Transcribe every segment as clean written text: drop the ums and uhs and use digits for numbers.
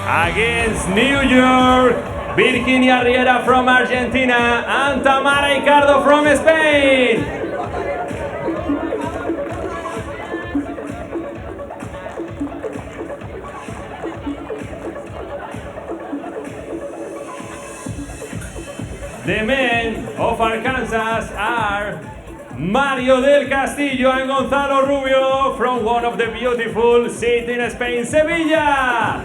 Against New York, Virginia Riera from Argentina and Tamara Ricardo from Spain. The men of Arkansas are Mario del Castillo and Gonzalo Rubio from one of the beautiful cities in Spain, Sevilla.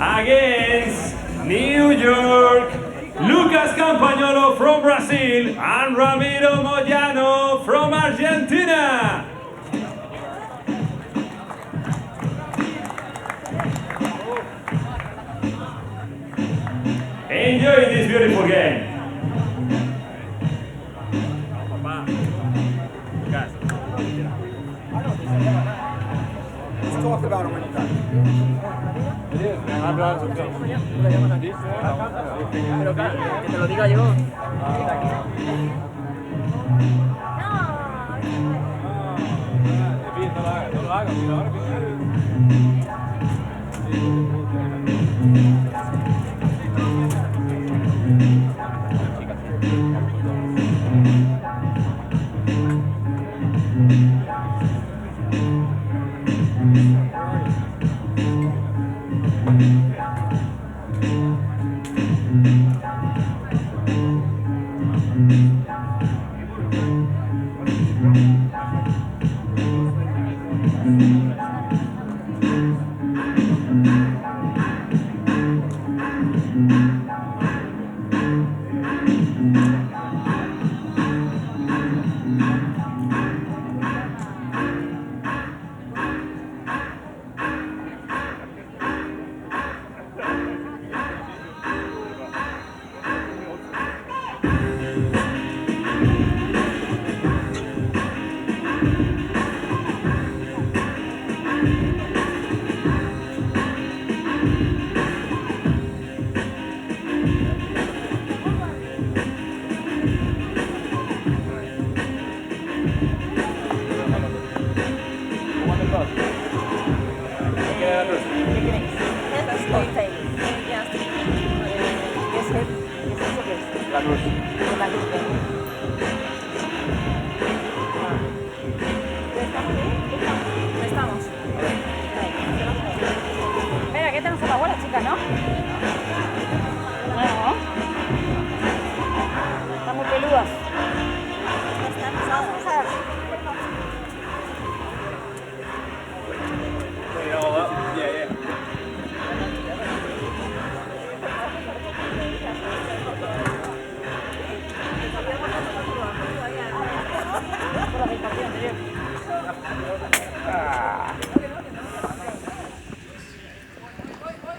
Against New York, Lucas Campagnolo from Brazil and Ramiro Moyano from Argentina. Enjoy this beautiful game. Let's talk about it when you're done. Pero claro, que te lo diga yo. No lo hagas, La luz. Estamos. Espera, que tenemos a la abuela, chica, ¿no? No. Están muy peludas. Vamos a ver.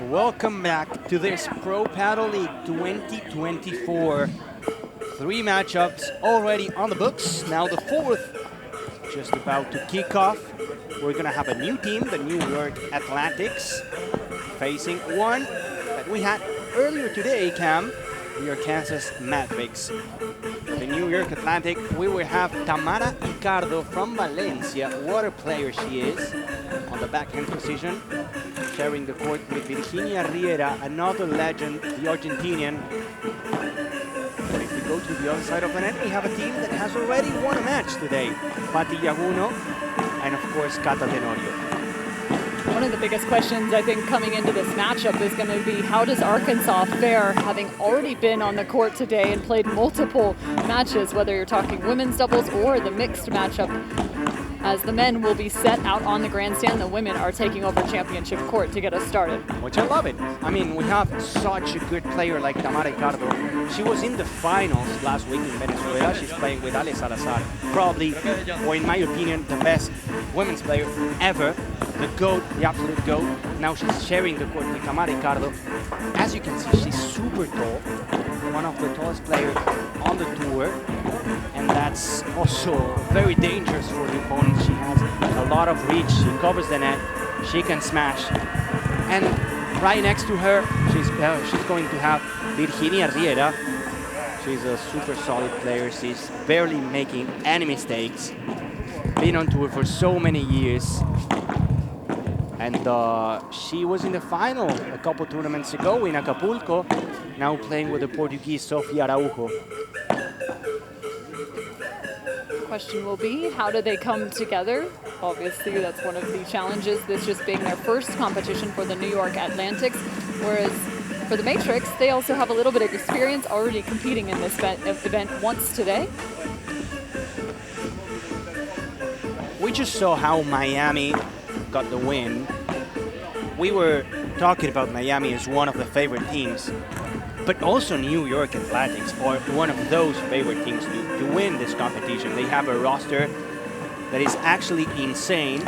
Welcome back to this Pro Padel League 2024. 3 matchups already on the books. Now the 4th just about to kick off. We're gonna have a new team, the New York Athletics, facing one that we had earlier today, Cam, the Arkansas Mavericks. The New York Atlantic, we will have Tamara Ricardo from Valencia. What a player she is on the backhand position, sharing the court with Virginia Riera, another legend, the Argentinian. But if we go to the other side of the net, we have a team that has already won a match today. Patti Yaguno and, of course, Cata Tenorio. One of the biggest questions, I think, coming into this matchup is going to be how does Arkansas fare, having already been on the court today and played multiple matches, whether you're talking women's doubles or the mixed matchup, as the men will be set out on the grandstand. The women are taking over championship court to get us started. Which I love it. I mean, we have such a good player like Tamara Ricardo. She was in the finals last week in Venezuela. She's playing with Ale Salazar. Probably, or in my opinion, the best women's player ever. The GOAT, the absolute GOAT. Now she's sharing the court with Tamara Ricardo. As you can see, she's super tall. One of the tallest players on the tour. And that's also very dangerous for the opponent. She has a lot of reach. She covers the net. She can smash. And right next to her, she's going to have Virginia Riera. She's a super solid player. She's barely making any mistakes. Been on tour for so many years. And she was in the final a couple tournaments ago in Acapulco, now playing with the Portuguese Sofia Araujo. Question will be, how do they come together? Obviously, that's one of the challenges, this just being their first competition for the New York Atlantics, whereas for the Matrix, they also have a little bit of experience already competing in this event once today. We just saw how Miami got the win. We were talking about Miami as one of the favorite teams, but also New York Athletics are one of those favorite teams to win this competition. They have a roster that is actually insane.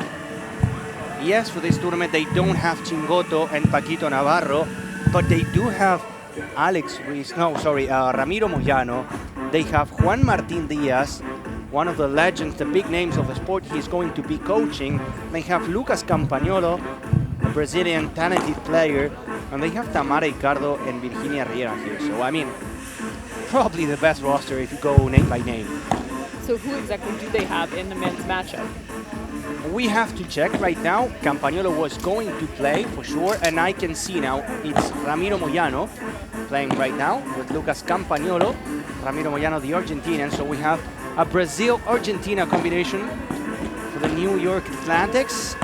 Yes, for this tournament they don't have Chingoto and Paquito Navarro, but they do have Ramiro Moyano. They have Juan Martín Diaz, one of the legends, the big names of the sport he's going to be coaching. They have Lucas Campagnolo, a Brazilian talented player, and they have Tamara Ricardo and Virginia Riera here. So, I mean, probably the best roster if you go name by name. So who exactly do they have in the men's matchup? We have to check right now. Campagnolo was going to play for sure, and I can see now it's Ramiro Moyano playing right now with Lucas Campagnolo. Ramiro Moyano, the Argentinian. So we have a Brazil-Argentina combination for the New York Atlantics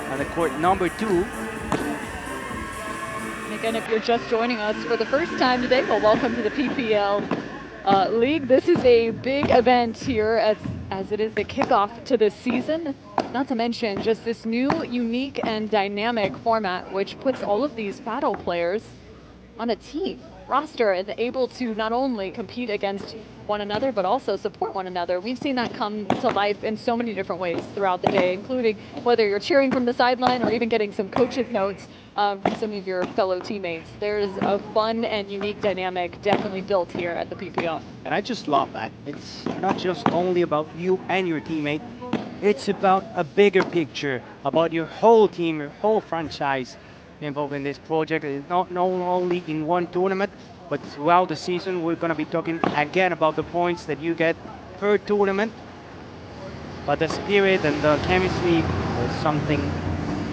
on the court number 2. And again, if you're just joining us for the first time today, well, welcome to the PPL League. This is a big event here as it is the kickoff to the season. Not to mention just this new, unique, and dynamic format, which puts all of these Padel players on a team roster and able to not only compete against one another, but also support one another. We've seen that come to life in so many different ways throughout the day, including whether you're cheering from the sideline or even getting some coaches' notes from some of your fellow teammates. There's a fun and unique dynamic definitely built here at the PPL. And I just love that. It's not just only about you and your teammate. It's about a bigger picture, about your whole team, your whole franchise involved in this project. It's not only in one tournament, but throughout the season. We're going to be talking again about the points that you get per tournament. But the spirit and the chemistry is something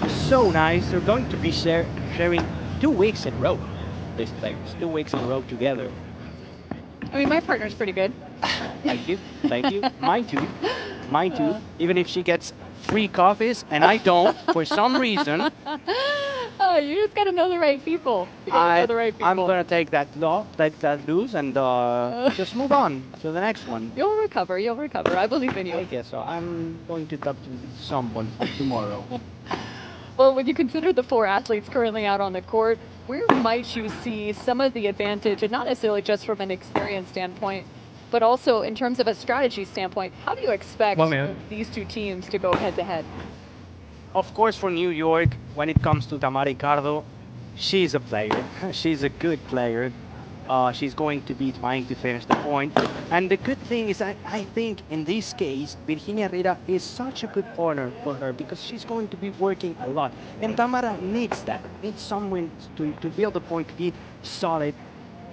so nice. They're going to be sharing 2 weeks in a row, these players, 2 weeks in a row together. I mean, my partner's pretty good. Thank you, thank you. Mine too. Mine too. Even if she gets free coffees and I don't, for some reason. Oh, you just gotta know the right people. You gotta know the right people. I'm gonna take that loose and just move on to the next one. You'll recover. You'll recover. I believe in you. I guess so. I'm going to talk to someone tomorrow. Well, when you consider the 4 athletes currently out on the court, where might you see some of the advantage, and not necessarily just from an experience standpoint, but also in terms of a strategy standpoint? How do you expect these 2 teams to go head to head? Of course, for New York, when it comes to Tamara Ricardo, she's a player. She's a good player. She's going to be trying to finish the point. And the good thing is, I think in this case, Virginia Riera is such a good partner for her because she's going to be working a lot. And Tamara needs that. Needs someone to build the point, to be solid,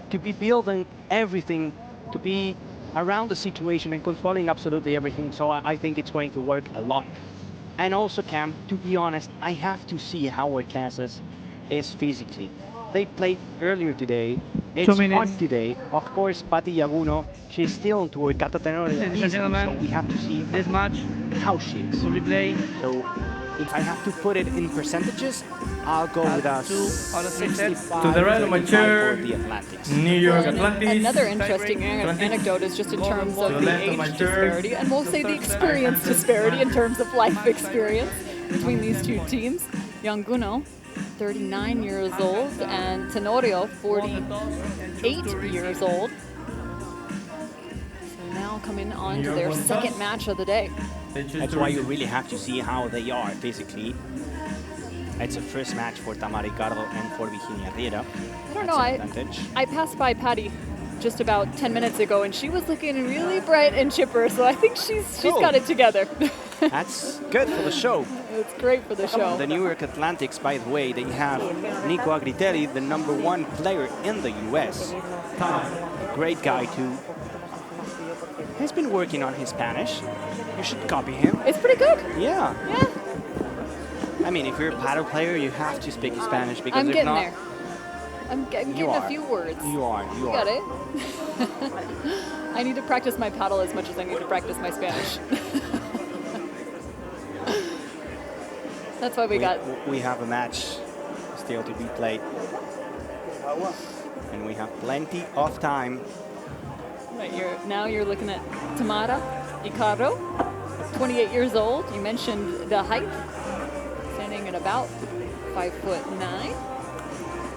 to be building everything, to be around the situation and controlling absolutely everything. So I think it's going to work a lot. And also, Cam, to be honest, I have to see how our classes is physically. They played earlier today. It's hard today. Of course, Pati Yaguno, she's still on tour. Ladies and gentlemen, so we have to see this match how she is. will be played. So if I have to put it in percentages, I'll go with a 65 To the right of my chair, for the Atlantics. New York Well, Atlantis. another interesting anecdote is just in terms of the left of my age chair. disparity, and we'll say the experience disparity in terms of life experience between these 2 teams. Yanguno, 39 years old, and Tenorio, 48 years old. So now coming on to their second match of the day. That's why you really have to see how they are physically. It's a first match for Tamara Ricardo and for Virginia Riera. I don't know, I passed by Patty just about 10 minutes ago, and she was looking really bright and chipper, so I think she's got it together. That's good for the show. It's great for the show. The New York Atlantics, by the way, they have Nico Agritelli, the #1 player in the US. A great guy too. He's been working on his Spanish. You should copy him. It's pretty good. Yeah. Yeah. I mean, if you're a paddle player, you have to speak Spanish because I'm if getting not, there. I'm getting You a are. few words. You are. You Got are. it. I need to practice my paddle as much as I need to practice my Spanish. That's why we got. We have a match still to be played, and we have plenty of time. Right, now you're looking at Tamara Icardo, 28 years old. You mentioned the height, standing at about 5'9".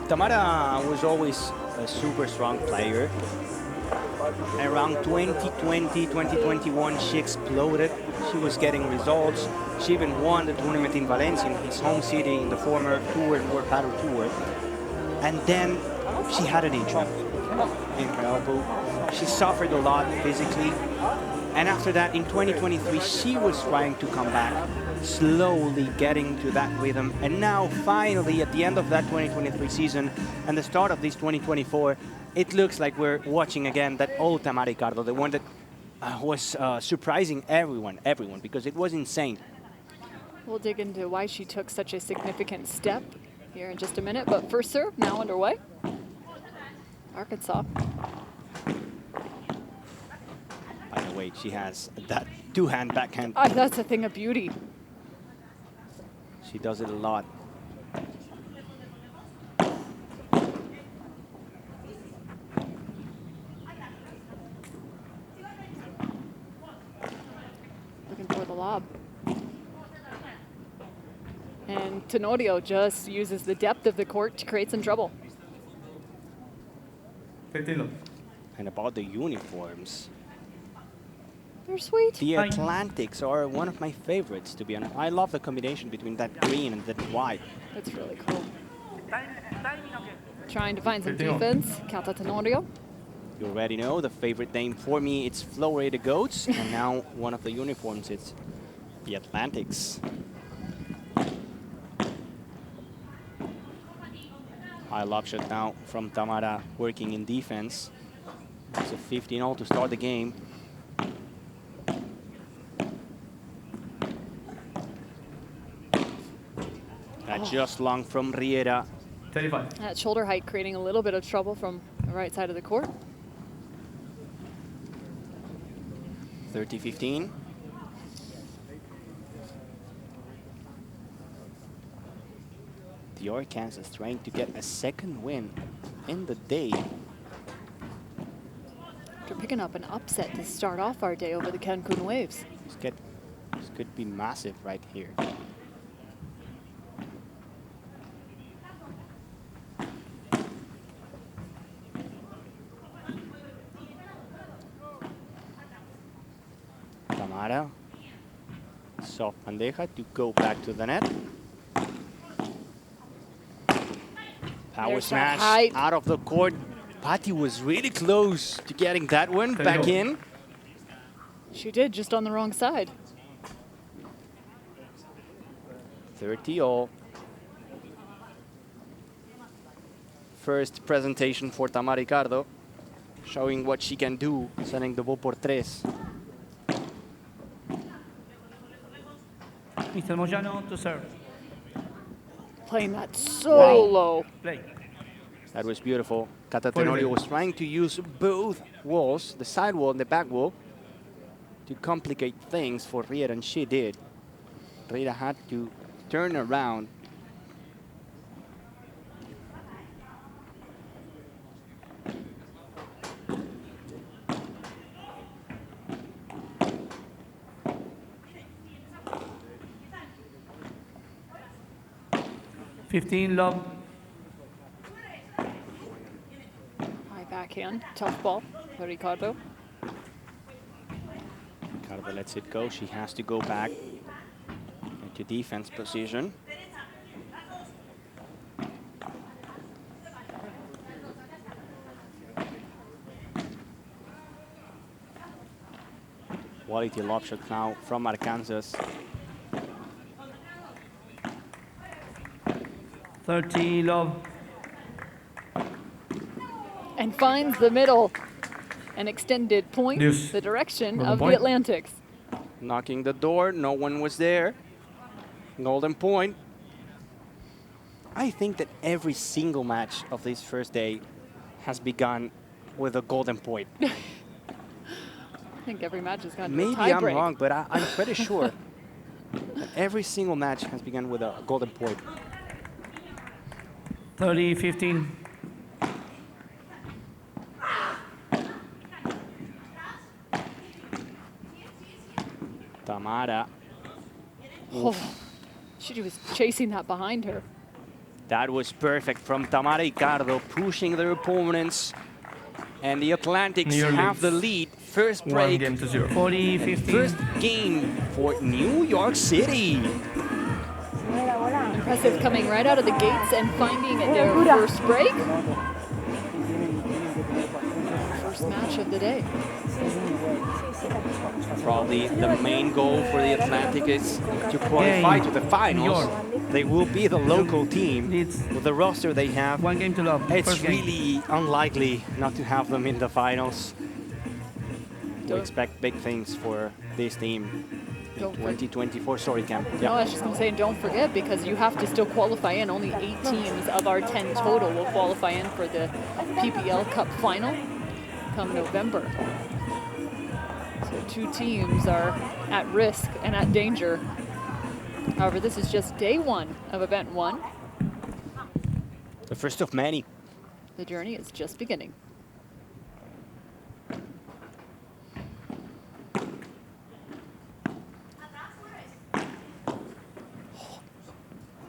Tamara was always a super strong player. Around 2020, 2021, she exploded. She was getting results. She even won the tournament in Valencia, in his home city, in the former World Paddle Tour. And then she had an injury in her elbow. She suffered a lot physically. And after that, in 2023, she was trying to come back, slowly getting to that rhythm. And now, finally, at the end of that 2023 season and the start of this 2024, it looks like we're watching again that old Tamara Ricardo, the one that was surprising everyone, because it was insane. We'll dig into why she took such a significant step here in just a minute. But first serve now underway. Arkansas. By the way, she has that two-hand backhand. That's a thing of beauty. She does it a lot. Looking for the lob. And Tenorio just uses the depth of the court to create some trouble. 15 And about the uniforms, They're sweet. the Atlantics are one of my favorites, to be honest. I love the combination between that green and that white. That's really cool. Trying to find some 15. defense. Cata Tenorio. You already know the favorite name for me, it's Florida Goats, and now one of the uniforms, it's the Atlantics. High lob shot now from Tamara, working in defense. It's a 15-all to start the game. That just long from Riera. 35. That shoulder height creating a little bit of trouble from the right side of the court. 30-15. The Arkansas trying to get a second win in the day. After picking up an upset to start off our day over the Cancun Waves. This could be massive right here. Tamara, soft bandeja to go back to the net. Power There's that smash height. out of the court. Patty was really close to getting that one back in. She did, just on the wrong side. 30-all. First presentation for Tamara Ricardo, showing what she can do, sending the ball por tres. Mr. Moyano to serve. Playing that so low. Play. That was beautiful. Cata Tenorio was trying to use both walls, the side wall and the back wall, to complicate things for Riera, and she did. Riera had to turn around. Lob. High backhand, tough ball for Ricardo. Ricardo lets it go. She has to go back into defense position. quality lob shot now from Arkansas. 30 love. And finds the middle. An extended point, Deuce. the direction Golden of point. the Atlantics. Knocking the door, no one was there. Golden point. I think that every single match of this first day has begun with a golden point. I think every match has gone to a Maybe tie I'm break. wrong, but I'm pretty sure that every single match has begun with a golden point. 30, 15. Tamara. Oh, she was chasing that behind her. That was perfect from Tamara Ricardo, pushing their opponents. And the Atlantics New York have the leads. lead. First 1 break. game to 0. 40, And 15. first game for New York City. Mueve la bola. Impressive coming right out of the gates and finding their Pura. first break. First match of the day. Probably the main goal for the Atlantic is to qualify to the finals. They will be the local team Leads. with the roster they have. 1 game to love. It's First game. really unlikely not to have them in the finals. We Don't- expect big things for this team in Don't 2024. Sorry, Cam. No, I was just going to say, don't forget, because you have to still qualify in. Only 8 teams of our 10 total will qualify in for the PPL Cup final come November. So 2 teams are at risk and at danger. However, this is just day 1 of event 1. The first of many. The journey is just beginning.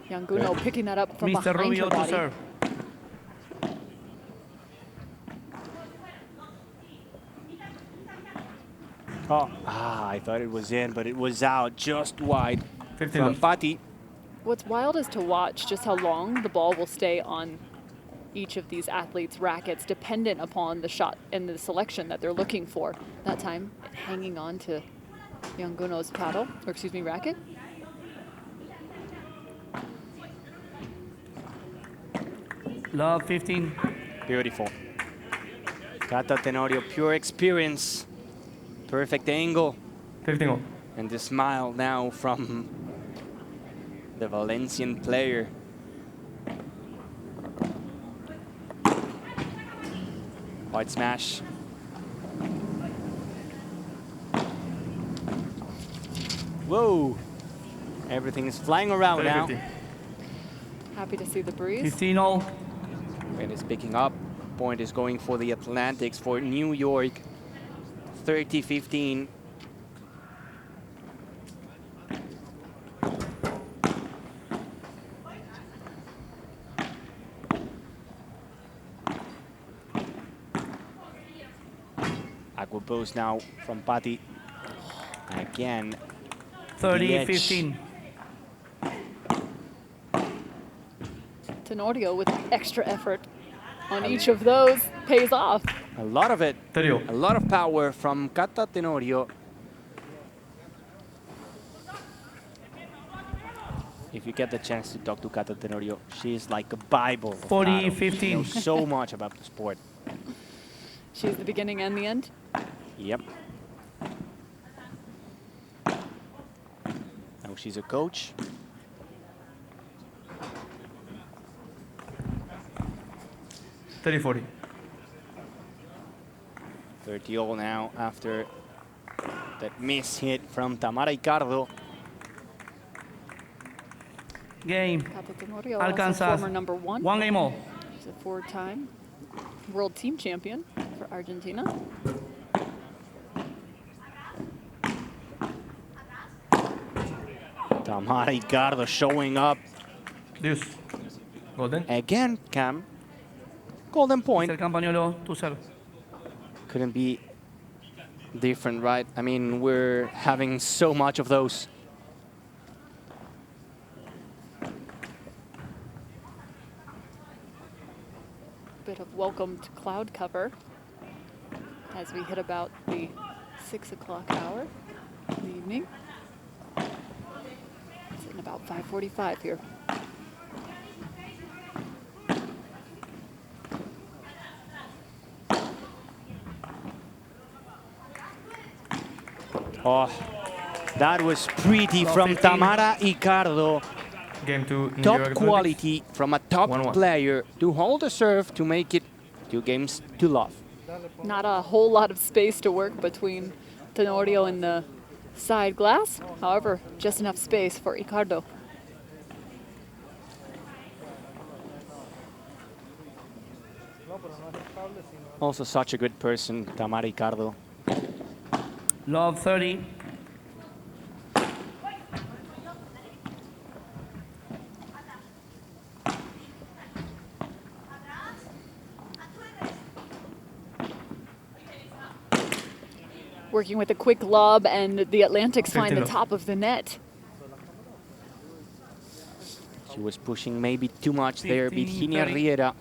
Yanguno picking that up from Mr. behind Rubio her to body. serve. Oh, I thought it was in, but it was out just wide 15 from left. Patti. What's wild is to watch just how long the ball will stay on each of these athletes' rackets, dependent upon the shot and the selection that they're looking for. That time, hanging on to Yanguno's paddle, or excuse me, racket. Love 15. Beautiful. Cata Tenorio, pure experience. Perfect angle. 15 all. And the smile now from the Valencian player. White smash. Whoa. Everything is flying around 30, now. 15. Happy to see the breeze. 15 all. And it's picking up. Point is going for the Atlantics for New York. 30-15. Aqua post now from Patti. Again, 30, edge. 15. Tenorio with extra effort on each of those pays off. a lot of it. 30 all. A lot of power from Cata Tenorio. If you get the chance to talk to Cata Tenorio, she is like a Bible. of 40, paddle. She 15. knows so much about the sport. She's the beginning and the end. Yep. Now she's a coach. Thirty 40. 30 all now after that miss hit from Tamara Ricardo. Game. Cata Tenorio, also Alcanzas. former number 1. 1 game all. She's a 4-time world team champion for Argentina. Tamara Ricardo showing up Deuce. Golden. again, Cam. Golden point. Mr. Campagnolo to serve. Couldn't be different, right? I mean, we're having so much of those. Bit of welcomed cloud cover as we hit about the 6 o'clock hour. in the evening. It's in about 5:45 here. Oh, that was pretty from 15. Tamara Icardo. Game 2. Top quality from a top 1-1. player to hold the serve to make it 2 games to love. Not a whole lot of space to work between Tenorio and the side glass. However, just enough space for Icardo. Also such a good person, Tamara Icardo. Love 30. Working with a quick lob, and the Atlantics find 15 the love. top of the net. She was pushing maybe too much there, 15, Virginia 30. Riera.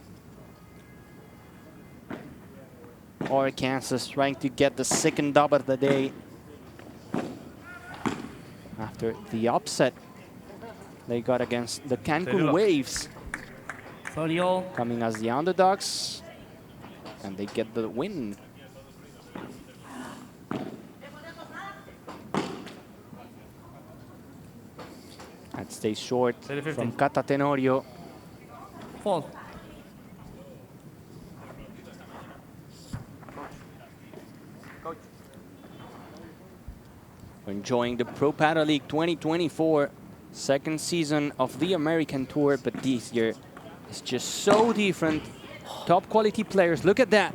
Or Kansas trying to get the second dub of the day after the upset they got against the Cancun love. Waves, 30 all. coming as the underdogs, and they get the win. That stays short 30-15. from Cata Tenorio. Fold. Enjoying the Pro Padel League 2024, second season of the American Tour, but this year is just so different. Top quality players, look at that.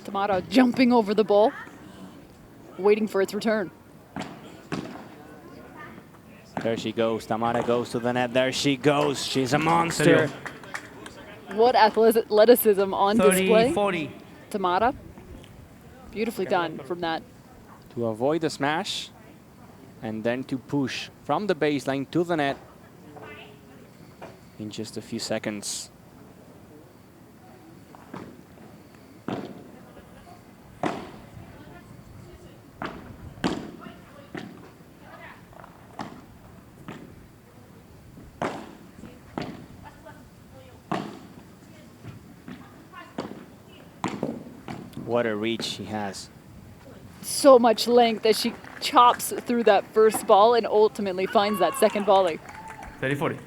Tamara jumping over the ball, waiting for its return. There she goes, Tamara goes to the net, there she goes, she's a monster. What athleticism on 30, display. 40. Tamara, beautifully done from that. To avoid the smash, and then to push from the baseline to the net in just a few seconds. What a reach she has. So much length as she chops through that first ball and ultimately finds that second volley. 30-40.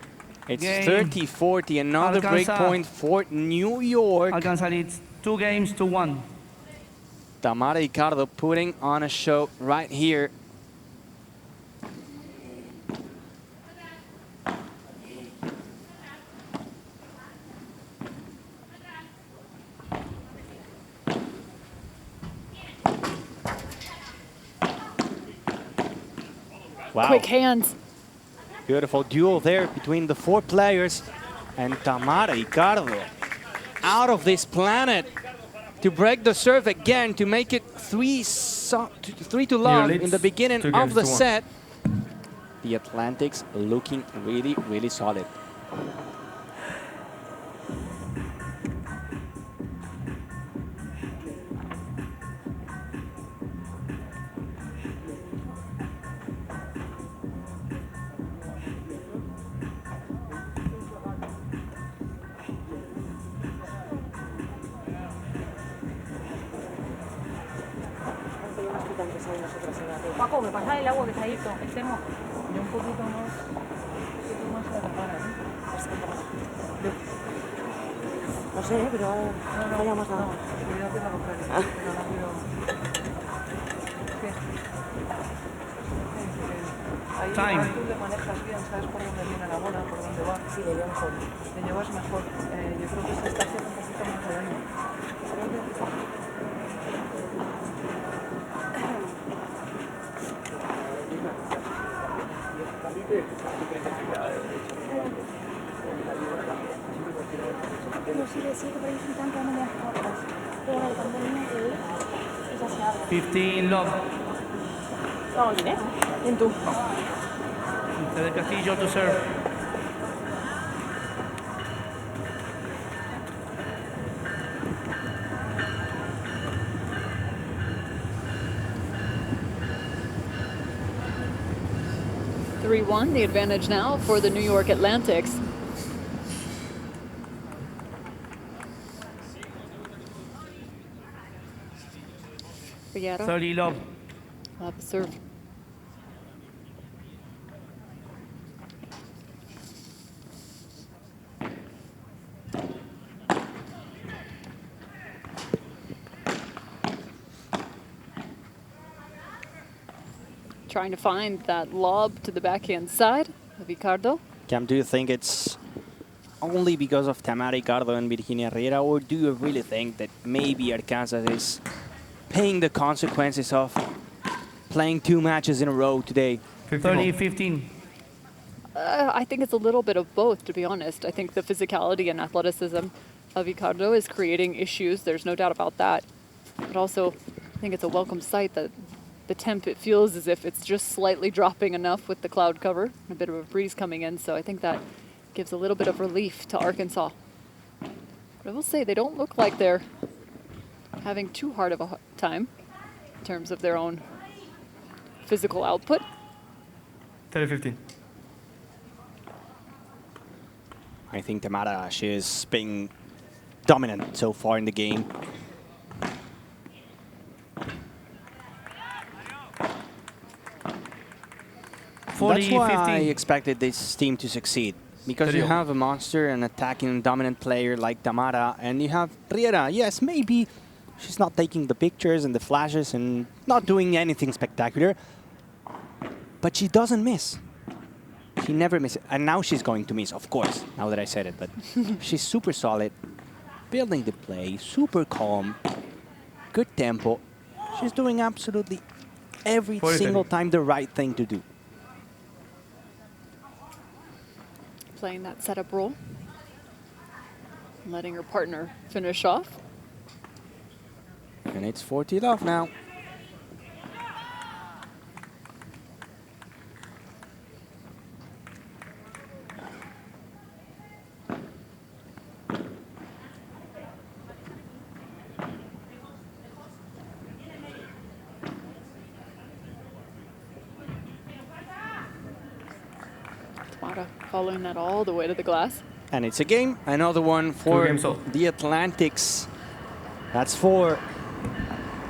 It's Game. 30-40, another break Alcanza. point for New York. Alcanza leads 2 games to 1. Tamara Icardo putting on a show right here. Wow. Quick hands. Beautiful duel there between the 4 players, and Tamara Icardo out of this planet to break the serve again to make it 3 to love leads in the beginning 2 of games the to 1. set. The Atlantics looking really, really solid. Paco, me pasa el agua que está ahí, el termo. Y un poquito más a la cara, ¿no? No sé, pero no vaya más nada. Cuidado que es la contraria. Pero rápido. ¿Qué? Ahí Time. tú le manejas bien, sabes por dónde viene la bola, por dónde va. Sí, le llevo mejor. Le llevas mejor. Yo creo que se está haciendo un poquito más de daño. Creo que... Pero sí decía que por ahí están quedando medias cortas. Pero bueno, cuando viene de ir, ya se abre. 15 love. Vamos bien, ¿eh? Bien tú. Del Castillo to serve. 3-1, the advantage now for the New York Atlantics. Riera, 30 love. love serve. Trying to find that lob to the backhand side of Ricardo. Cam, do you think it's only because of Tamara Ricardo and Virginia Riera, or do you really think that maybe Arkansas is paying the consequences of playing 2 matches in a row today? 30-15. I think it's a little bit of both, to be honest. I think the physicality and athleticism of Ricardo is creating issues. There's no doubt about that. But also, I think it's a welcome sight that the temp, it feels as if it's just slightly dropping enough with the cloud cover, a bit of a breeze coming in. So I think that gives a little bit of relief to Arkansas. But I will say they don't look like they're having too hard of a time in terms of their own physical output. 30-15. I think Tamara, she's been dominant so far in the game. That's why I expected this team to succeed. Because you have a monster, an attacking dominant player like Tamara, and you have Riera. Yes, maybe she's not taking the pictures and the flashes and not doing anything spectacular, but she doesn't miss. She never misses. And now she's going to miss, of course, now that I said it. But she's super solid, building the play, super calm, good tempo. She's doing absolutely every single time the right thing to do. Playing that setup role, letting her partner finish off. And it's 40 love now. Following that all the way to the glass. And it's a game, another one for the Atlantics. That's 4.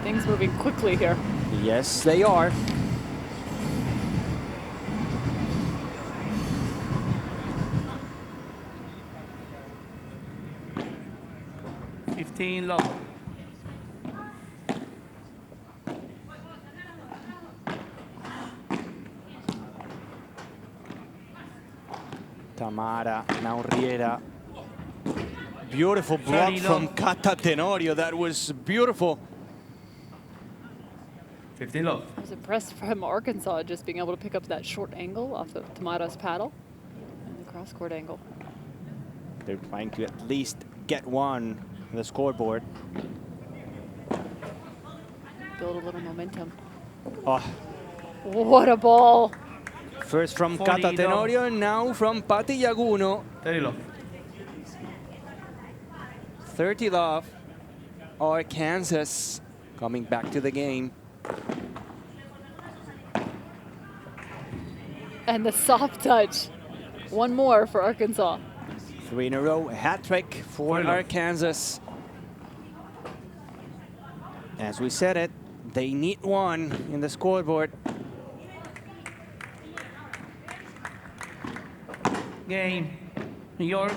Things moving quickly here. Yes, they are. Love. Tamara, now Riera. Beautiful block from Cata Tenorio. That was beautiful. 15 love. I was impressed from Arkansas just being able to pick up that short angle off of Tamara's paddle and the cross-court angle. They're trying to at least get one on the scoreboard. Build a little momentum. Oh. What a ball. First from Cata Tenorio, and now from Pati Yaguno. 30 love. 30 love. Arkansas coming back to the game. And the soft touch. One more for Arkansas. 3 in a row, a hat trick for Arkansas. As we said it, they need one in the scoreboard. Game, New York.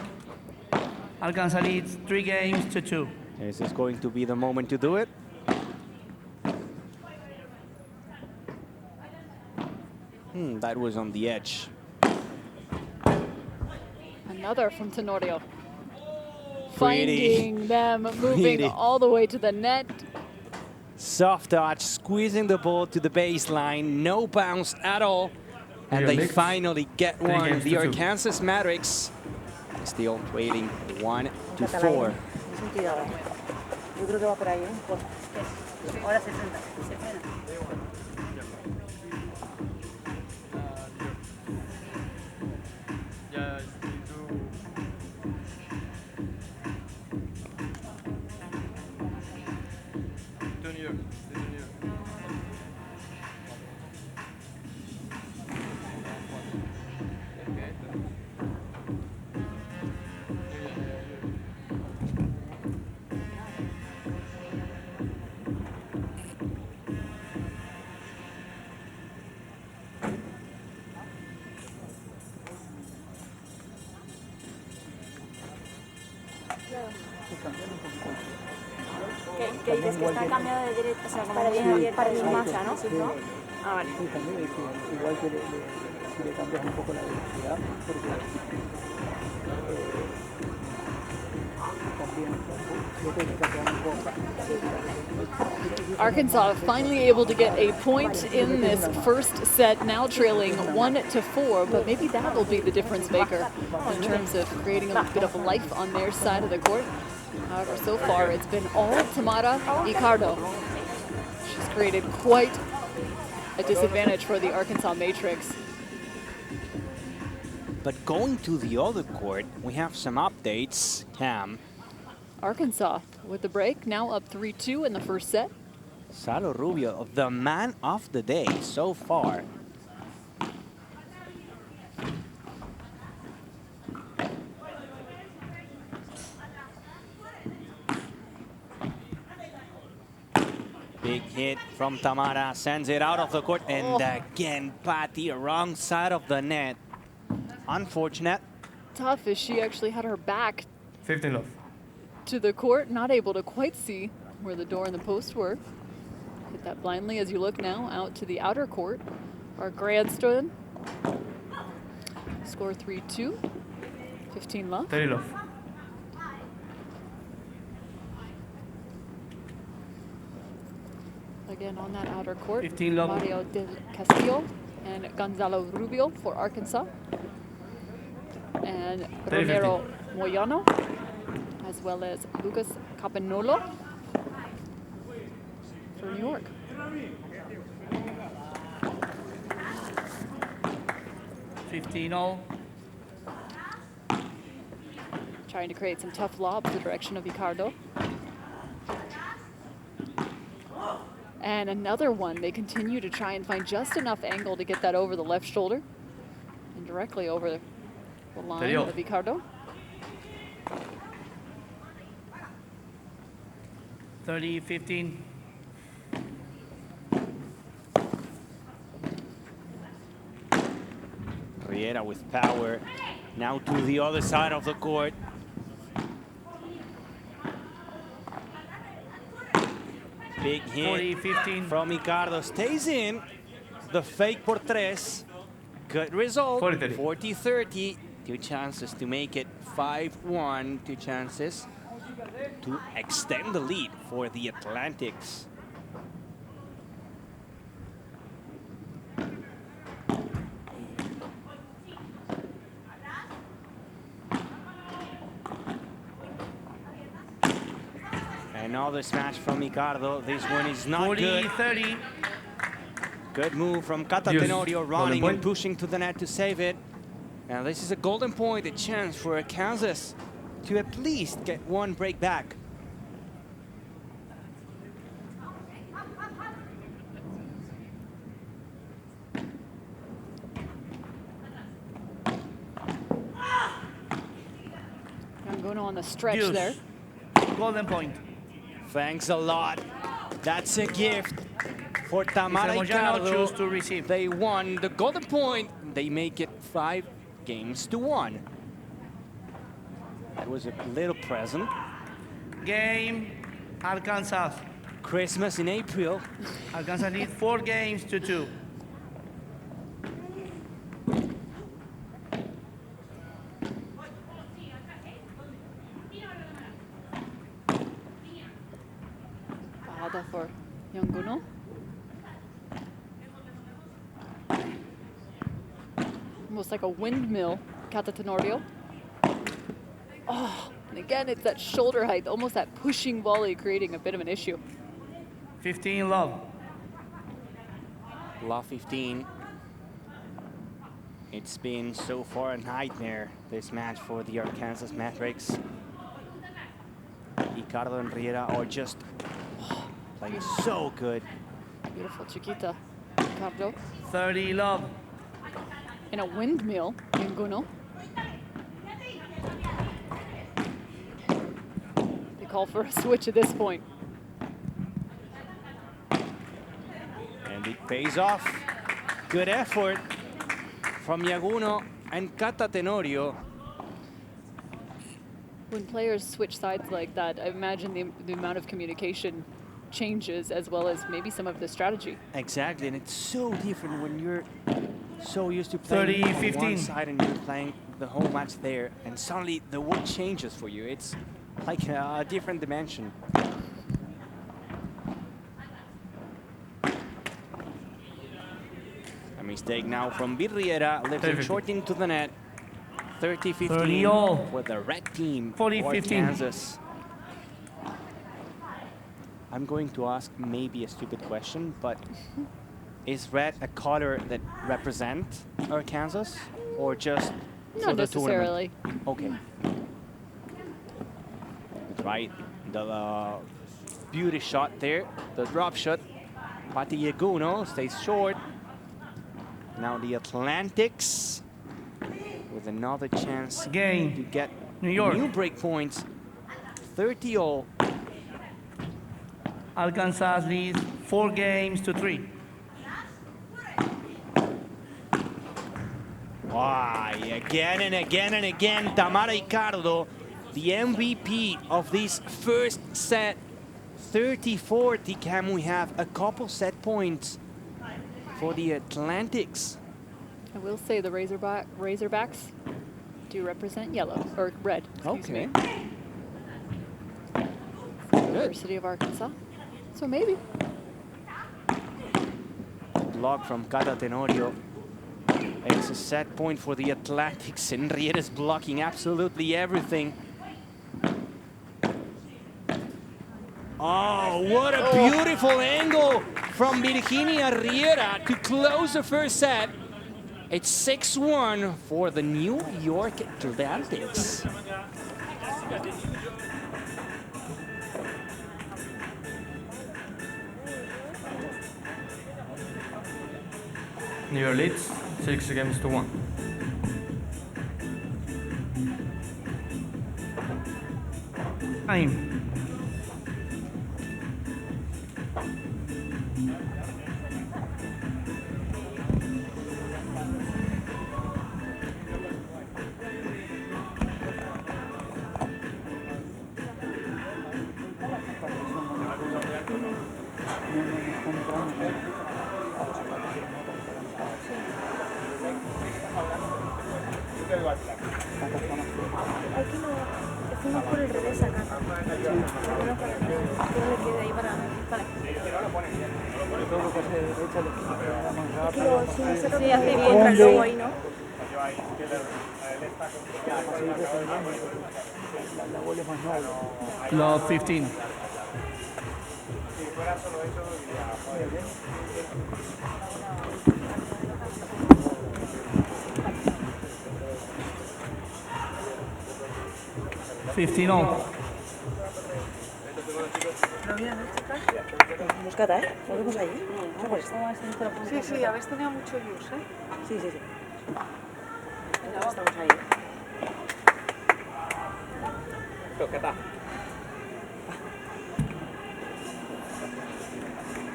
Arkansas leads 3 games to 2. This is going to be the moment to do it. That was on the edge. Another from Tenorio. Pretty. Finding them moving all the way to the net. Soft touch, squeezing the ball to the baseline, no bounce at all. And they finally get one. The Arkansas Mavericks still trailing 1-4. Yo creo que va por ahí, ¿eh? Ahora 60. Que dices que está cambiado de derecha, o sea, como para bien abierta para de bien derecha, ¿no? sí. Ah, vale. Sí, también es que igual que si le cambias un poco la velocidad, porque también yo creo que está quedando un poco. Arkansas finally able to get a point in this first set, now trailing 1-4, but maybe that will be the difference maker in terms of creating a bit of life on their side of the court. However, so far it's been all Tamara Icardo. She's created quite a disadvantage for the Arkansas Matrix. But going to the other court, we have some updates, Cam. Arkansas with the break, now up 3-2 in the first set. Salo Rubio, the man of the day so far. Big hit from Tamara, sends it out of the court, and again, Patty, wrong side of the net. Unfortunate. Tough as she actually had her back 15 love. to the court, not able to quite see where the door and the post were. Hit that blindly as you look now out to the outer court. Our grandstand. Score 3-2. 15 love. 30 love. Again on that outer court. 15 love. Mario del Castillo and Gonzalo Rubio for Arkansas. And 30, Romero Moyano, as well as Lucas Capanolo for New York. Trying to create some tough lobs the direction of Icardo. And another one, they continue to try and find just enough angle to get that over the left shoulder and directly over the line of Icardo. 30-15. Riera with power. Now to the other side of the court. Big hit 40-15. from Icardo. Stays in. The fake por tres. Good result. 40-30. 40-30. Two chances to make it 5-1. Two chances to extend the lead for the Atlantics. Another smash from Icardo. This one is not good. 40-30. Good move from Cata Yes. Tenorio, running Golden and pushing to the net to save it. And this is a golden point, a chance for Kansas to at least get one break back. Anguno on the stretch Deuce. there. Golden point. Thanks a lot. That's a gift for Tamara Moyano choose Icardo. to receive. They won the golden point. They make it 5-1. That was a little present. Game, Arkansas. Christmas in April. Arkansas lead 4-2. Bajada for Anguno. Almost like a windmill, Cata Tenorio. Oh, and again, it's that shoulder height, almost that pushing volley, creating a bit of an issue. 15 love. Law 15. It's been so far a nightmare, this match for the Arkansas Matrix. Icardo and Riera are just playing so good. Beautiful Chiquita, Ricardo. 30 love. In a windmill, Anguno. They call for a switch at this point. And it pays off. Good effort from Yaguno and Cata Tenorio. When players switch sides like that, I imagine the amount of communication changes as well as maybe some of the strategy. Exactly, and it's so different when you're so used to playing 30, on 15. one side and you're playing the whole match there, and suddenly the world changes for you. It's like a different dimension. A mistake now from Virriera, lifting short into the net. 30-15 30 all. for the red team 40, for 15. Kansas. I'm going to ask maybe a stupid question, but is red a color that represents Arkansas or just for Not the necessarily. tournament? Okay. Right, the beauty shot there, the drop shot. Patilleguno stays short. Now the Atlantics with another chance to Game. get New York. new break points. 30 all. Arkansas leads 4 games to 3. Why, again and again and again, Tamara Ricardo, the MVP of this first set. 30-40, can we have a couple set points for the Atlantics? I will say the Razorbacks do represent yellow, or red, excuse Okay. me. University of Arkansas. So maybe. Block from Cata Tenorio. It's a set point for the Atlantics. Henrietta's blocking absolutely everything. Oh, what a beautiful angle from Virginia Riera to close the first set. It's 6-1 for the New York Atlantics. New York leads 6 games to 1. Time. Aquí no, fuimos por el revés acá. Bueno, para que no le quede ahí para... Aquí lo, si no se sí, hace bien el logo ahí, ¿no? Love 15. $15 all. Buscata, ¿eh? Nos vemos ahí. Sí, sí, habéis tenido mucho use, ¿eh? Sí, sí, sí. Estamos ahí.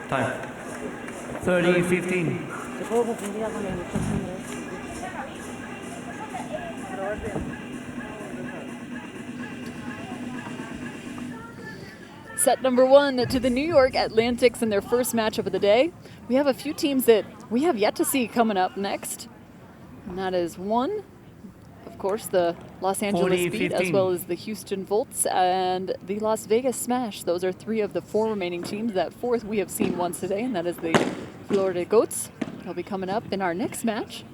Time. 30-15. Se puedo confundir con el nombre. Pero vas bien. Set number 1 to the New York Atlantics in their first matchup of the day. We have a few teams that we have yet to see coming up next. And that is one, of course, the Los Angeles Beat, as well as the Houston Volts and the Las Vegas Smash. Those are 3 of the 4 remaining teams. That 4th we have seen once today, and that is the Florida Goats. They'll be coming up in our next match.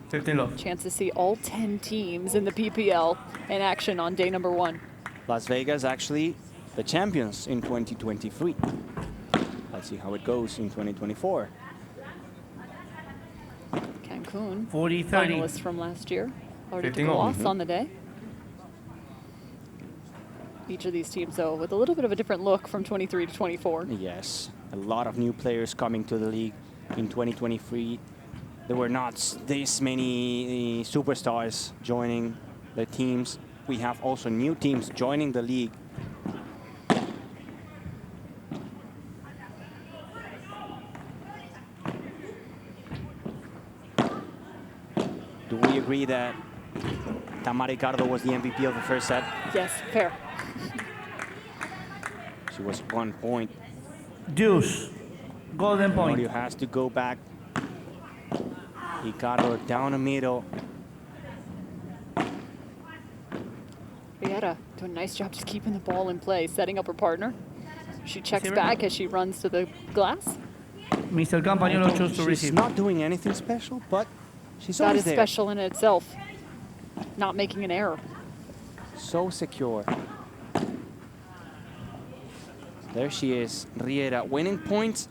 15 love. Chance to see all 10 teams in the PPL in action on day number 1. Las Vegas actually the champions in 2023. Let's see how it goes in 2024. Cancun, 40-30. finalists from last year, already took 15 a all. loss on the day. Each of these teams, though, with a little bit of a different look from 23 to 24. Yes, a lot of new players coming to the league in 2023. There were not this many superstars joining the teams. We have also new teams joining the league. Do we agree that Tamara Ricardo was the MVP of the first set. Yes, fair. She was 1 point. Deuce. Golden point. Tenorio has to go back. Ricardo down the middle. Riera doing a nice job just keeping the ball in play, setting up her partner. She checks back as she runs to the glass. Mr. Campagnolo chose to She's receive. not doing anything special, but she's That always is there. special in itself. Not making an error. So secure. There she is, Riera, winning points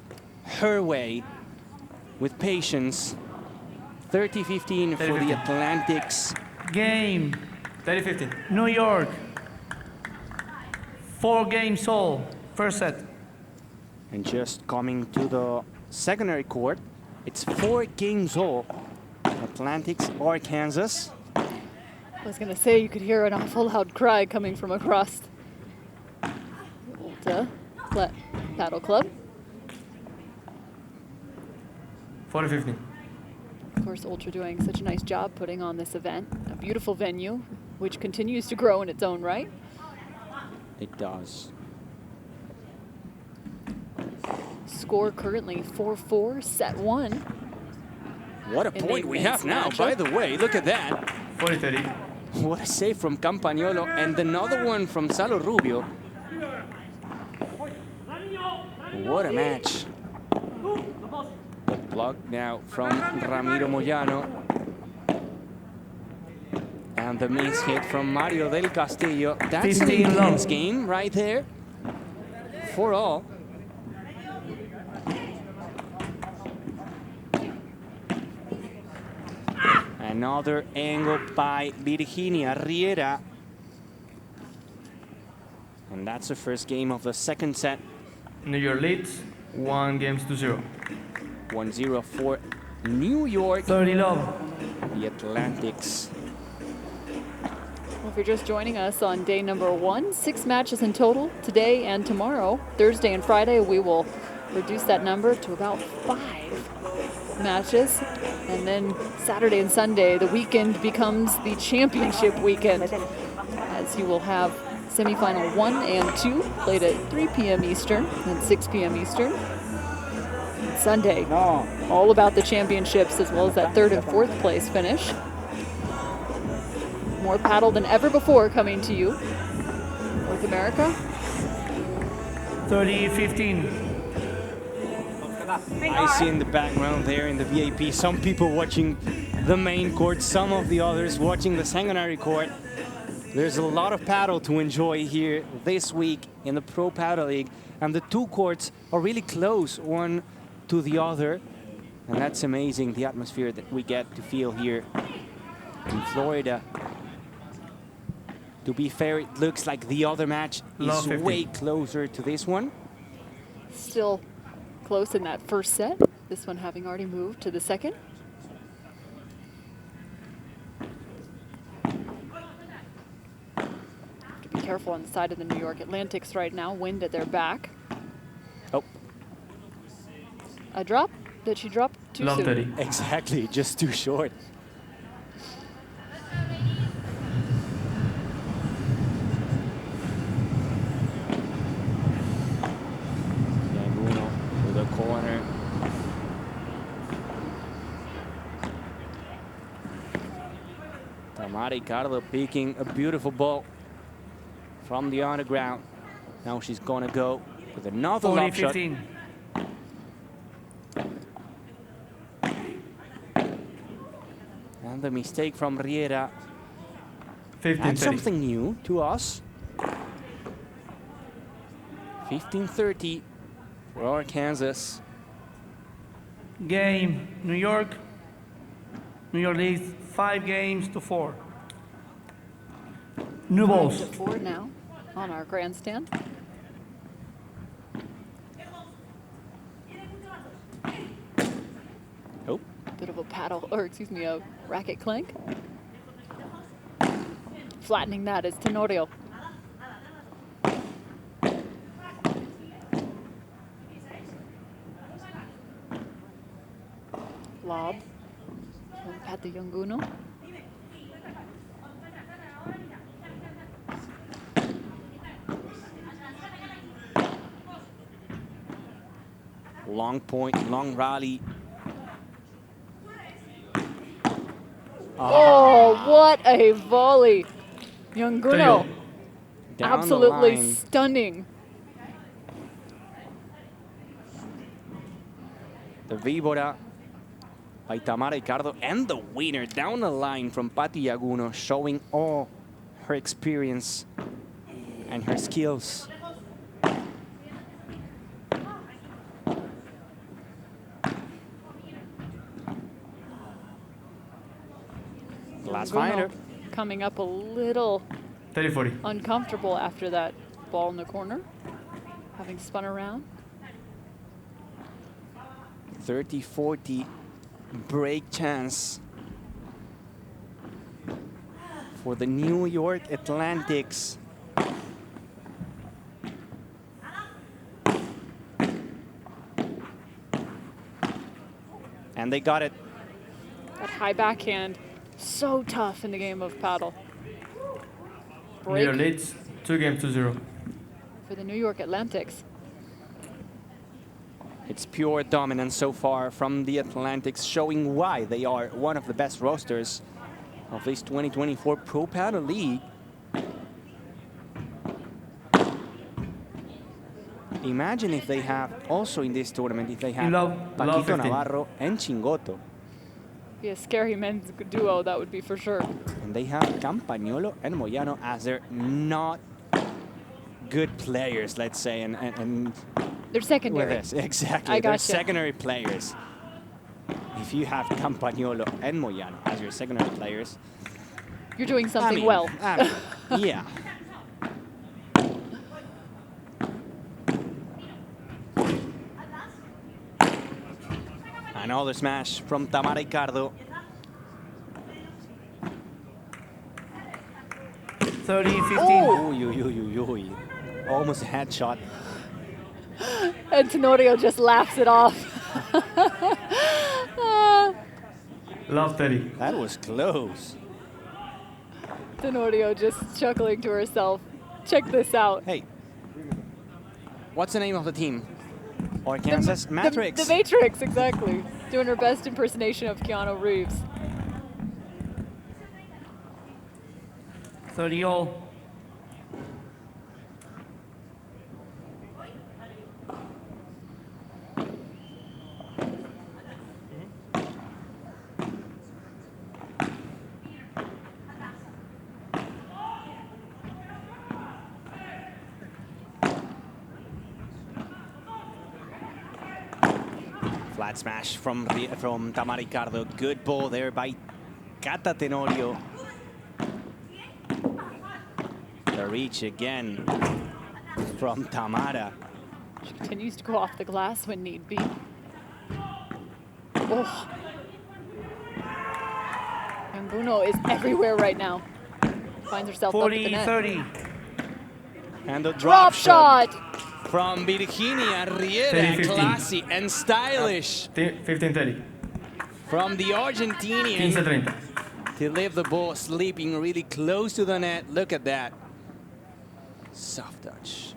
her way with patience. 30-15 for the Atlantics. Game. 30-15. New York. 4 games all. First set. And just coming to the secondary court, it's 4 games all. Atlantics, Arkansas. I was going to say you could hear an awful loud cry coming from across the old Paddle Club. 40-15. Of course, Ultra doing such a nice job putting on this event. A beautiful venue, which continues to grow in its own right. It does. Score currently 4-4, set 1. What a In point the we men's have now, matchup. by the way. Look at that. 40-30. What a save from Campagnolo and another one from Salo Rubio. What a match. The block now from Ramiro Moyano. And the miss hit from Mario del Castillo. That's an 15 intense love. game right there. For all. Another angle by Virginia Riera. And that's the first game of the second set. New York leads 1-0. 1-0 for New York, 30 love. the Atlantics. Well, if you're just joining us on day number 1, 6 matches in total today and tomorrow. Thursday and Friday, we will reduce that number to about 5 matches. And then Saturday and Sunday, the weekend becomes the championship weekend, as you will have semifinal 1 and 2 played at 3 p.m. Eastern and 6 p.m. Eastern. And Sunday, all about the championships as well as that 3rd and 4th place finish. More paddle than ever before coming to you. North America. 30-15. I see in the background there in the VIP some people watching the main court, some of the others watching the secondary court. There's a lot of paddle to enjoy here this week in the Pro Paddle League, and the 2 courts are really close one to the other, and that's amazing, the atmosphere that we get to feel here in Florida. To be fair, it looks like the other match is way closer to this one. Still close in that first set. This one having already moved to the second. Have to be careful on the side of the New York Atlantics right now. Wind at their back. Oh, A drop? Did she drop too Love soon? 30. exactly, just too short. Bruno to the corner. Tamara Ricardo picking a beautiful ball from the underground. Now she's gonna go with another lob shot. 40-15. And the mistake from Riera. 15-30. That's something new to us. 15-30 for Arkansas. Game. New York. New York leads 5 games to 4. New balls. 5-4 now on our grandstand. Oh, Bit of a paddle, or excuse me, a racket clink. Flattening that is Tenorio. Lob from Pat the Yunguno. Long point, long rally. Oh, what a volley. Younguno, Trio. Down absolutely the line. stunning. The Víbora by Tamara Ricardo, and the winner down the line from Patti Yaguno, showing all her experience and her skills. Last fighter. Coming up a little 30-40. uncomfortable after that ball in the corner, having spun around. 30-40 break chance for the New York Atlantics. And they got it. That high backhand, so tough in the game of paddle. New York Break leads 2-0. for the New York Atlantics. It's pure dominance so far from the Atlantics, showing why they are one of the best rosters of this 2024 Pro Paddle League. Imagine if they have, also in this tournament, if they have love Paquito 15. Navarro and Chingoto. Be a scary men's duo, that would be for sure. And they have Campagnolo and Moyano as they're not good players, let's say, and They're secondary. with this, exactly. I They're gotcha. secondary players. If you have Campagnolo and Moyano as your secondary players, You're doing I something mean, well. yeah. Another smash from Tamara Ricardo. 30-15. Uy, uy, uy, uy, uy. Almost a headshot. And Tenorio just laughs it off. Love 30. That was close. Tenorio just chuckling to herself. Check this out. Hey, what's the name of the team? Arkansas Matrix. The Matrix, exactly. Doing her best impersonation of Keanu Reeves. 30-all. Flat smash from Tamara Ricardo. Good ball there by Cata Tenorio. The reach again from Tamara. She continues to go off the glass when need be. Oh. Younguno is everywhere right now. Finds herself up at the net. 40-30. And the Drop shot! from Virginia Riera. 30-15. Classy and stylish 15-30. from the Argentinian 15-30. to leave the ball sleeping really close to the net. Look at that. Soft touch.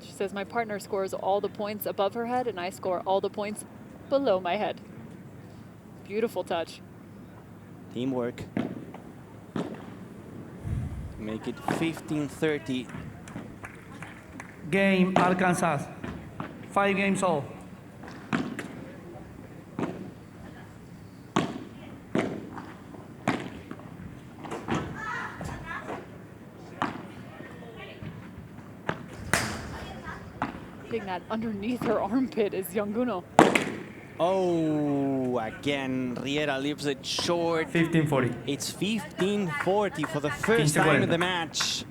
She says, my partner scores all the points above her head and I score all the points below my head. Beautiful touch. Teamwork. Make it 15-30. Game, Arkansas. 5 games all. Hitting that underneath her armpit is Younguno. Oh, again, Riera leaves it short. 15-40. It's 15-40 for the first 15-40. time in the match.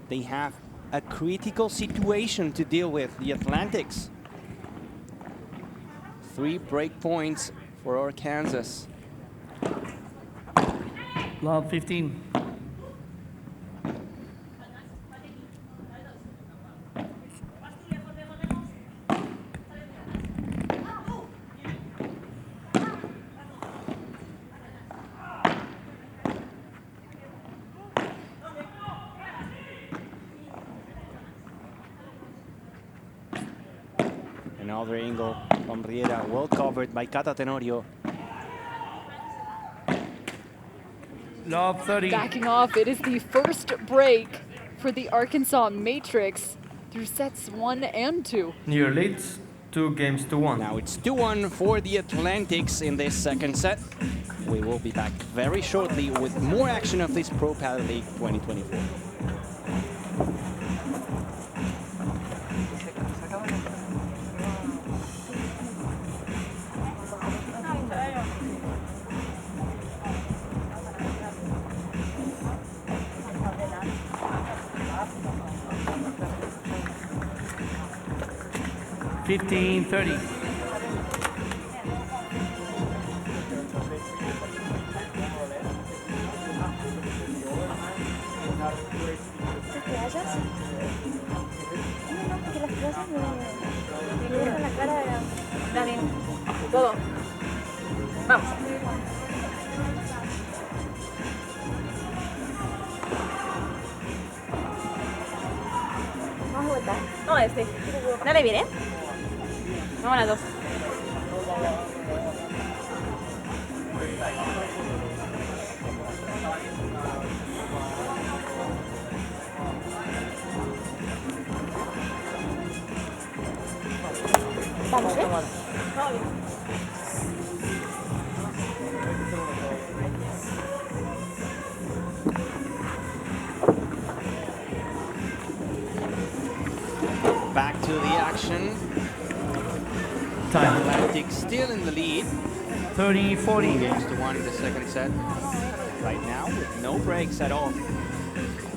They have a critical situation to deal with, the Atlantics. 3 break points for Arkansas. Love 15. Another angle from Riera, well covered by Cata Tenorio. Love 30. Backing off, it is the first break for the Arkansas Matrix through sets 1 and 2. New York leads 2-1. Now it's 2-1 for the Atlantics in this second set. We will be back very shortly with more action of this Pro Padel League 2024. Fifteen, 30. ¿Te callas? No, porque las clases me dejan la cara. Dani, todo. Vamos. Vamos a vuelta. No, Dale bien, ¿eh? Vamos a las 2. Vamos, ¿eh? Back to the action. Time. Atlantic still in the lead. 30, 40. 2-1 in the second set. Right now with no breaks at all.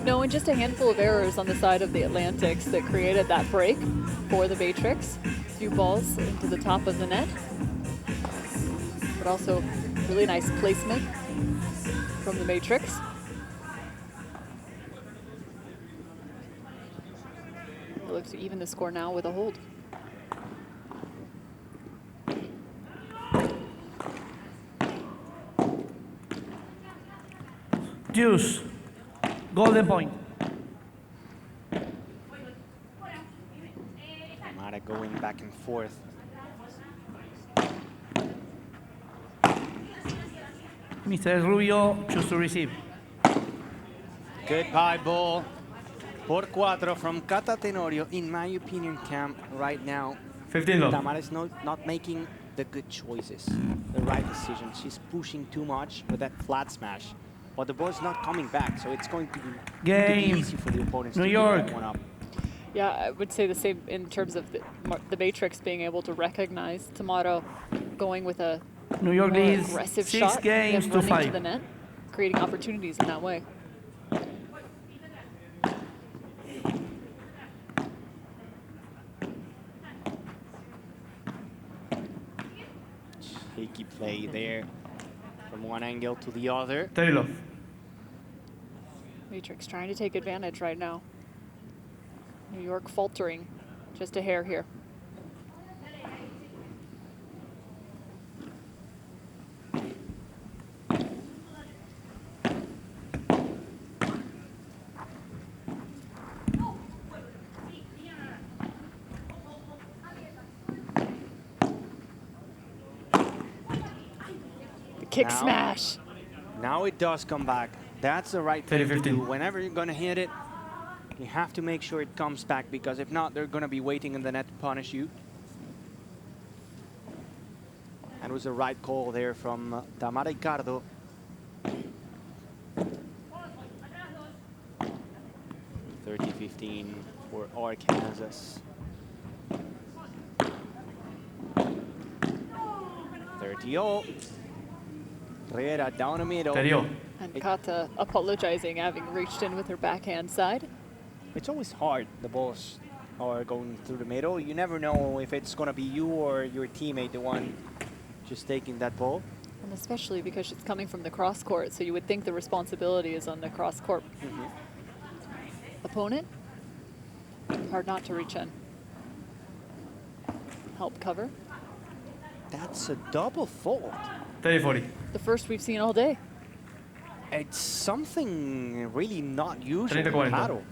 No, and just a handful of errors on the side of the Atlantics that created that break for the Matrix. A few balls into the top of the net. But also really nice placement from the Matrix. It looks to even the score now with a hold. Juice. Golden point. Mara going back and forth. Mr. Rubio, choose to receive. Goodbye ball. Por cuatro from Cata Tenorio. In my opinion, Cam, right now, 15 love. Tamara is not making the good choices, the right decisions. She's pushing too much with that flat smash. But the ball's not coming back, so it's going to be easy for the opponents New to York. pick that one up. Yeah, I would say the same in terms of the Matrix being able to recognize Tomato going with a New York more leads aggressive 6 shot, games and to running to 5. the net, creating opportunities in that way. Shaky play there from one angle to the other. 30 love. Matrix trying to take advantage right now. New York faltering just a hair here. The kick Now- smash. Now it does come back. That's the right thing to 30-15. do. Whenever you're going to hit it, you have to make sure it comes back, because if not, they're going to be waiting in the net to punish you. And it was a right call there from Tamara Ricardo. (30-15) for Arkansas. 30-0. Riera down the middle. 30. And Kata apologizing, having reached in with her backhand side. It's always hard. The balls are going through the middle. You never know if it's going to be you or your teammate, the one just taking that ball. And especially because it's coming from the cross court, so you would think the responsibility is on the cross court opponent. Hard not to reach in. Help cover. That's a double fault. 30-40. The first we've seen all day. It's something really not usual in 30-40. paddle.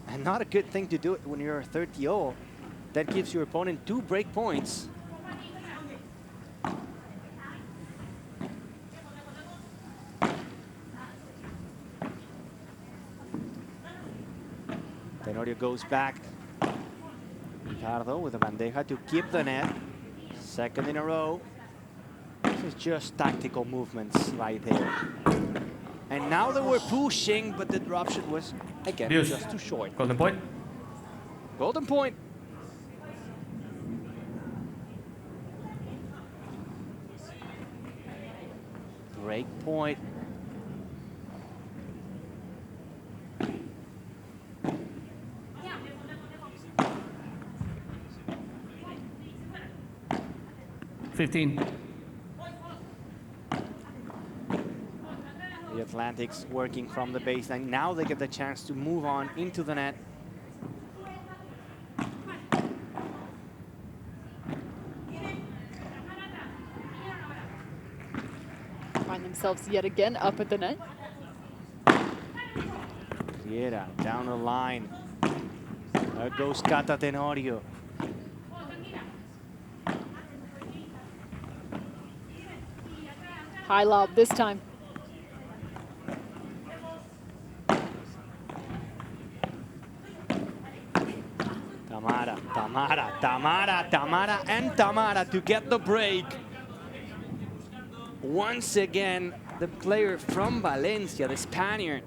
And not a good thing to do it when you're 30-0. That gives your opponent 2 break points. Tenorio goes back. Ricardo with a bandeja to keep the net. Second in a row. This is just tactical movements right there. And now they were pushing, but the drop shot was, again, just too short. Golden point. Golden point. Break point. $15. The Atlantics working from the baseline. Now they get the chance to move on into the net. Find themselves yet again up at the net. Riera down the line. There goes Cata Tenorio. High lob this time. Tamara, and Tamara to get the break. Once again, the player from Valencia, the Spaniard,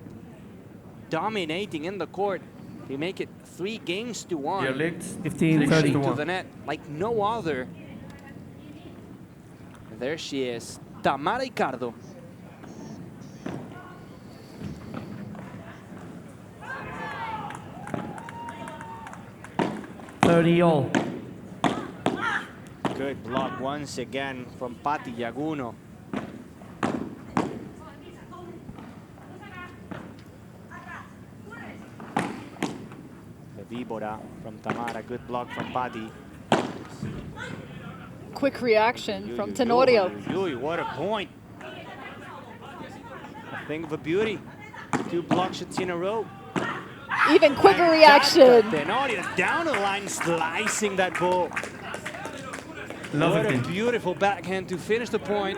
dominating in the court. They make it 3 games to 1. Your legs. 15-30 To the net like no other. There she is, Tamara Ricardo. All. Good block once again from Pati Yaguno. The Víbora from Tamara, good block from Pati. Quick reaction from Tenorio. What a point. A thing of a beauty. 2 block shots in a row. Even quicker reaction. Tenorio down the line, slicing that ball. Love What it. a beautiful backhand to finish the point.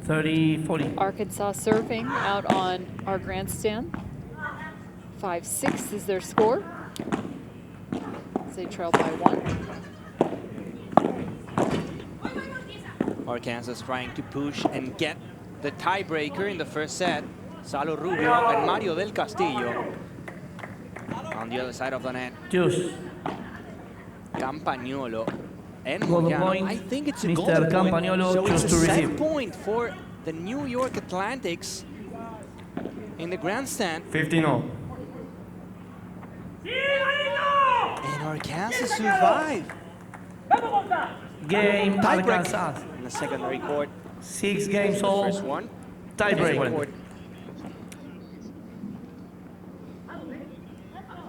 $30-40. Arkansas serving out on our grandstand. 5-6 is their score. As they trail by 1. Arkansas trying to push and get the tiebreaker in the first set. Salo Rubio and Mario del Castillo on the other side of the net. Juice. Campagnolo and Golden Moyano. point. I think it's a Mr. golden Campagnolo point. So it's a choose to set receive. point for the New York Atlantics in the grandstand. 15-0. And Arkansas survive. Game Tiebreak Arkansas. in the secondary court. 6 games all. First one. Tiebreak. Court.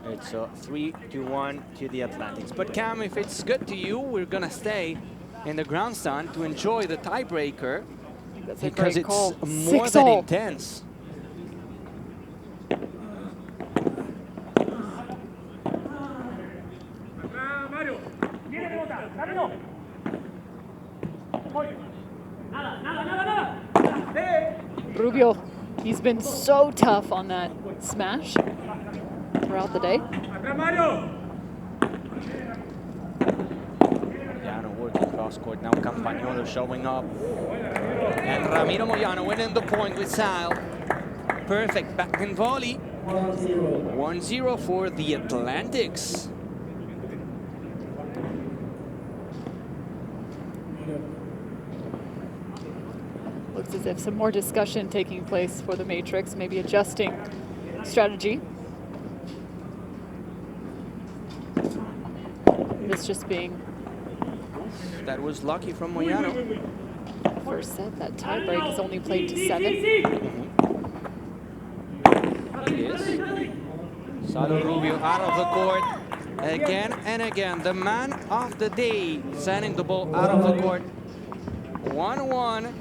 It's 3-1 to the Atlantics. But Cam, if it's good to you, we're gonna stay in the grandstand to enjoy the tiebreaker That's a because great it's call. more 6 than all. intense. Rubio, he's been so tough on that smash throughout the day. Moyano working cross court. Now Campagnolo showing up. And Ramiro Moyano winning the point with Sal. Perfect backhand volley. 1-0 for the Atlantics. Looks as if some more discussion taking place for the Matrix, maybe adjusting strategy. This just being That was lucky from Moyano. the first set. That tiebreak is only played to 7. It is. Salo Rubio out of the court again and again. The man of the day sending the ball out of the court. 1-1.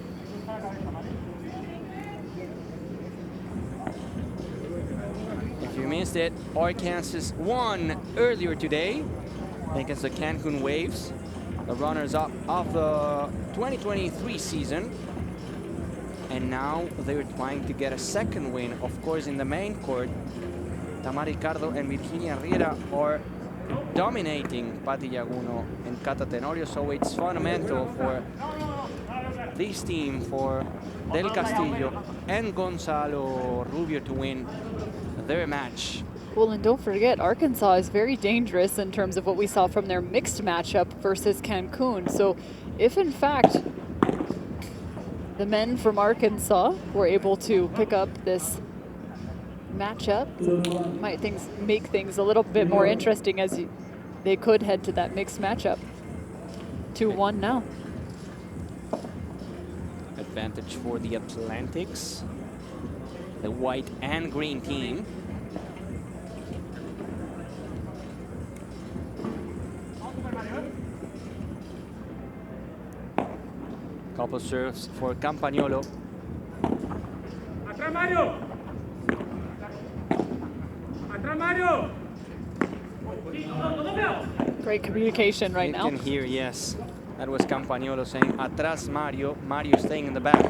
If you Instead, Arkansas won earlier today against the Cancun Waves, the runners-up of the 2023 season. And now they're trying to get a second win, of course, in the main court. Tamara Ricardo and Virginia Riera are dominating Pati Yaguno and Cata Tenorio, so it's fundamental for this team, for Del Castillo and Gonzalo Rubio, to win their match. Well, and don't forget, Arkansas is very dangerous in terms of what we saw from their mixed matchup versus Cancun. So if in fact the men from Arkansas were able to pick up this matchup, might make things a little bit more interesting, as they could head to that mixed matchup. 2-1 now. Advantage for the Atlantics, the white and green team. Couple serves for Campagnolo. Atrás Mario. Atrás Mario. Great communication right now. You can hear, yes. That was Campagnolo saying, "Atrás Mario." Mario staying in the back.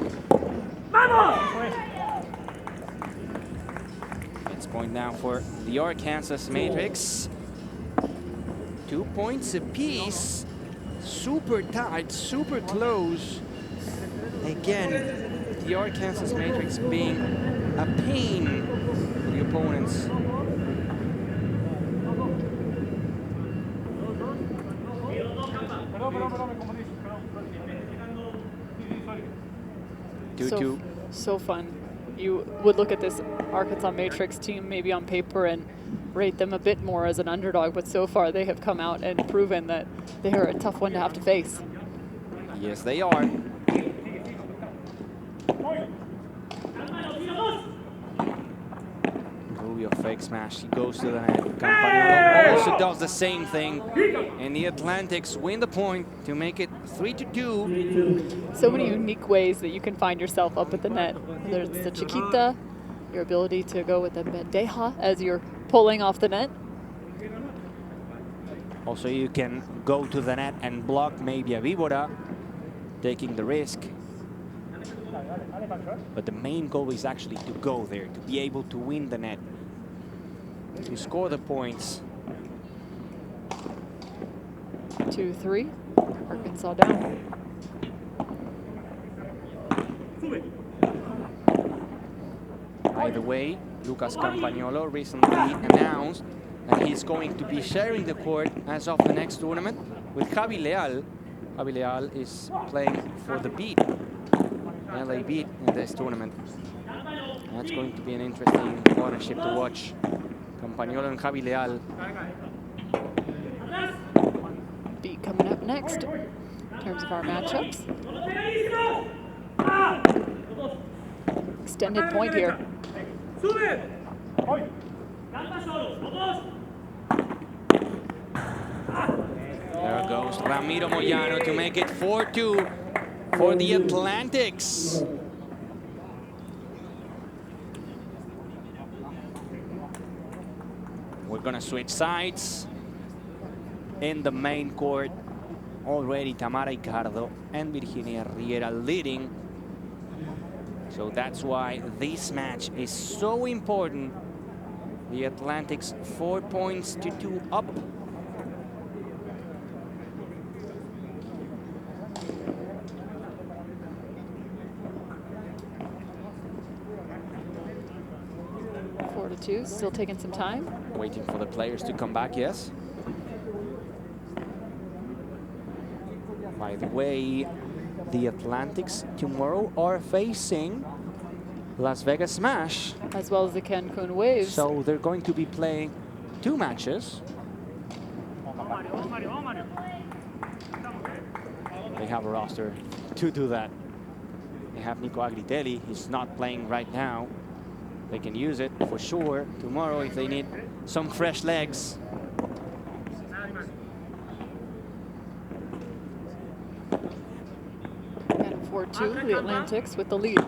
It's point now for the Arkansas Matrix. 2 points apiece. Super tight, super close. Again, the Arkansas Matrix being a pain for the opponents. So fun. You would look at this Arkansas Matrix team maybe on paper and rate them a bit more as an underdog, but so far they have come out and proven that they are a tough one to have to face. Yes, they are. Rubio fake smash, he goes to the net. Campagnolo also does the same thing, and the Atlantics win the point to make it 3-2. So many unique ways that you can find yourself up at the net. Whether it's the chiquita, your ability to go with the bandeja as you're pulling off the net. Also, you can go to the net and block maybe a víbora, taking the risk. But the main goal is actually to go there, to be able to win the net, to score the points. 2-3, Arkansas down. By the way, Lucas Campagnolo recently announced that he's going to be sharing the court as of the next tournament with Javi Leal. Javi Leal is playing for the Beat, LA Beat, in this tournament. That's going to be an interesting partnership to watch. Campagnolo and Javi Leal. Beat coming up next in terms of our matchups. Extended point here. There goes Ramiro Moyano to make it 4-2 for the Atlantics. We're gonna switch sides. In the main court, already Tamara Ricardo and Virginia Riera leading. So that's why this match is so important. The Atlantics 4-2 up. Still taking some time. Waiting for the players to come back, yes. By the way, the Atlantics tomorrow are facing Las Vegas Smash. As well as the Cancun Waves. So they're going to be playing 2 matches. They have a roster to do that. They have Nico Agritelli. He's not playing right now. They can use it for sure tomorrow if they need some fresh legs. And 4-2, the Atlantics with the lead.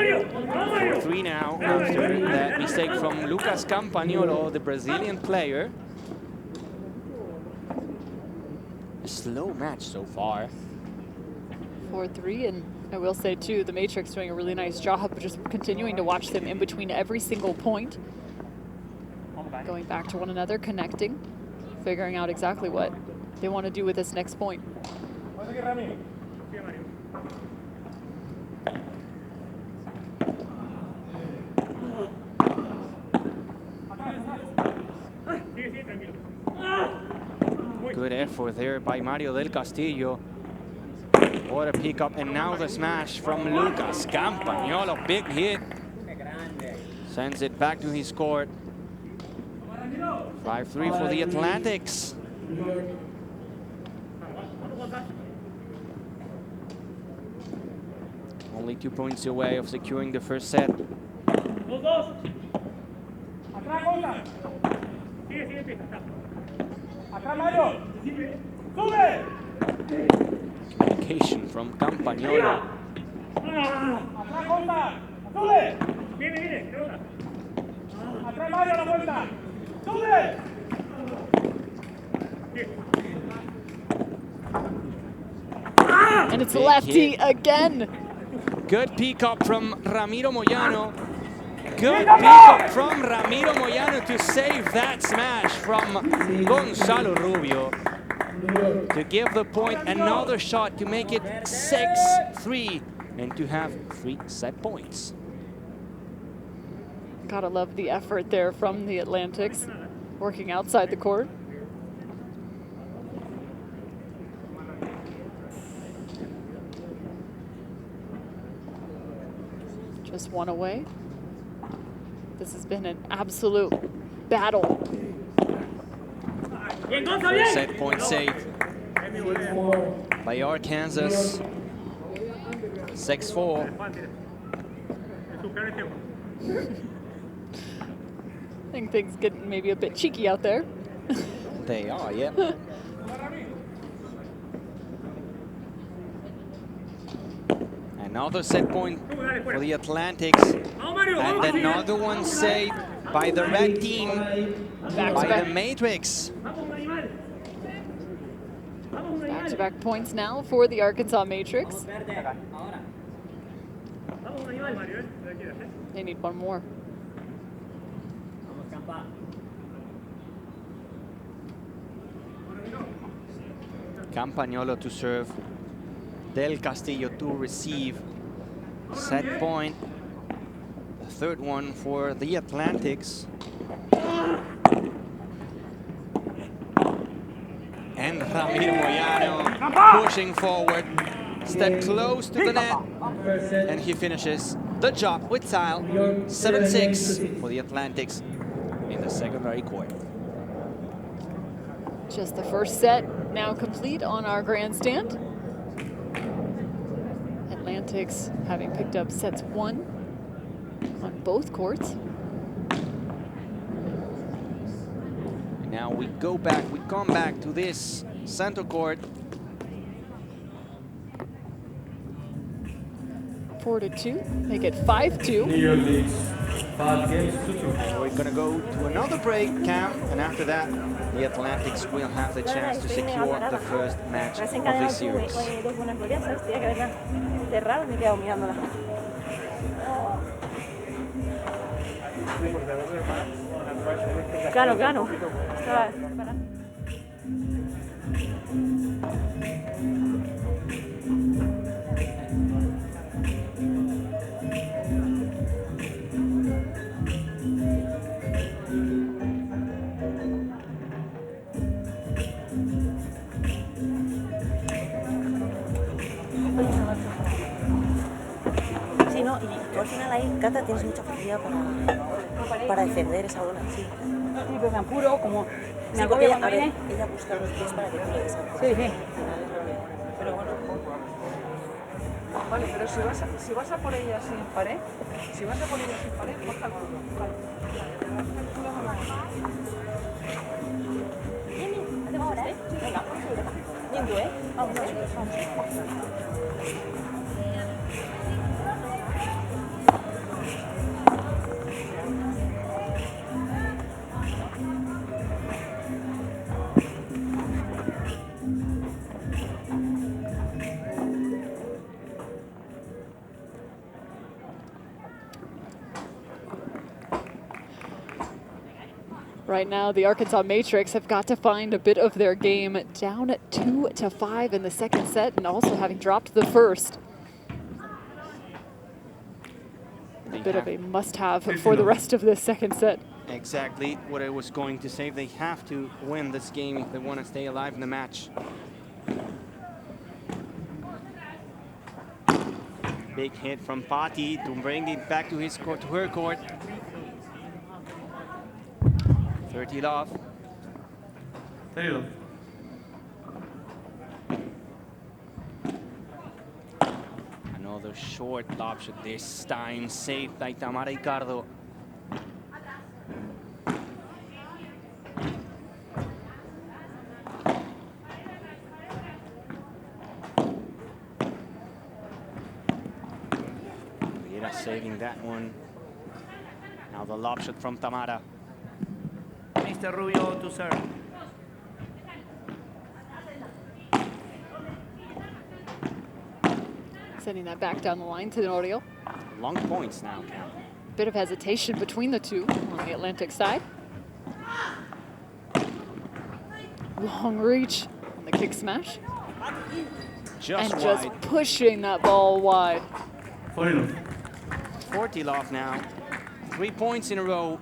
4-3 now after that mistake from Lucas Campagnolo, the Brazilian player. A slow match so far. 4-3, and I will say too, the Matrix doing a really nice job of just continuing to watch them in between every single point. Going back to one another, connecting, figuring out exactly what they want to do with this next point. Good effort there by Mario del Castillo. What a pickup, and now the smash from Lucas Campagnolo, big hit. Sends it back to his court. 5-3 for the Atlantics. Only 2 points away of securing the first set. Communication from Campagnolo. And it's Big lefty hit. again. Good pick up from Ramiro Moyano. Good pick up from Ramiro Moyano to save that smash from Gonzalo Rubio. To give the point another shot to make it 6-3 and to have 3 set points. Gotta love the effort there from the Atlantics, working outside the court. Just one away. This has been an absolute battle. First set point saved by Arkansas. 6-4. I think things get maybe a bit cheeky out there. They are, yeah. Another set point for the Atlantics. And another one saved by the red team, by the Matrix. Back-to-back points now for the Arkansas Matrix. They need one more. Campagnolo to serve. Del Castillo to receive. Set point. The third one for the Atlantics. And Ramiro Moyano pushing forward. Step close to the net. And he finishes the job with style. 7-6 for the Atlantics in the secondary court. Just the first set now complete on our grandstand. Atlantics having picked up sets 1 on both courts. Now we come back to this center court. 4-2, make it 5-2. New leads 5 games to 2. And we're gonna go to another break, Cam, and after that, the Atlantics will have the chance to secure the first match of this series. Claro, claro. Estaba sí, no, y tú al final ahí, Cata, tienes mucha facilidad para defender esa bola, sí. Sí, pero me apuro, como me Sí, agobio porque cuando a ver, viene. ella busca los pies para que no le salga. Sí, sí. Pero bueno, Vale, pero si vas a por ella sin pared, baja el culo. Vale. bien, ahora, ¿eh? Venga, bien tú, ¿eh? Vamos, vamos. Right now, the Arkansas Matrix have got to find a bit of their game, down at 2-5 in the second set, and also having dropped the first. A bit of a must-have for the rest of this second set. Exactly what I was going to say. They have to win this game if they want to stay alive in the match. Big hit from Patti to bring it back to his court, to her court. 30 love. 30 love. Another short lob shot, this time saved by Tamara Ricardo. Saving that one. Now the lob shot from Tamara. Mr. Rubio to serve. Sending that back down the line to Tenorio. Long points now, Cam. Bit of hesitation between the two on the Atlantic side. Long reach on the kick smash. Just and wide. just pushing that ball wide. 40 love. 40 love now. 3 points in a row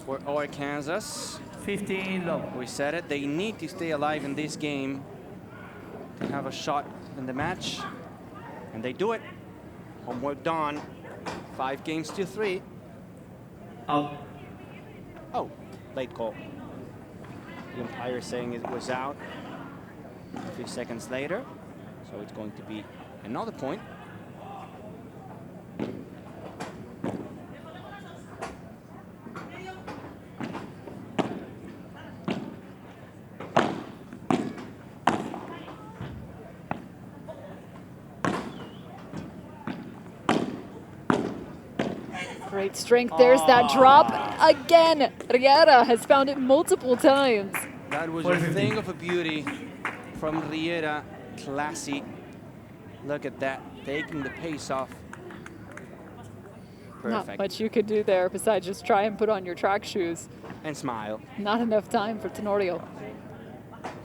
for Arkansas. 15 love. We said it, they need to stay alive in this game to have a shot in the match. And they do it. Homework done. 5 games to 3. Out. Oh, late call. The umpire saying it was out a few seconds later. So it's going to be another point. Great strength. There's that drop again. Riera has found it multiple times. That was a thing of a beauty from Riera. Classy. Look at that, taking the pace off. Perfect. Not much you could do there besides just try and put on your track shoes. And smile. Not enough time for Tenorio.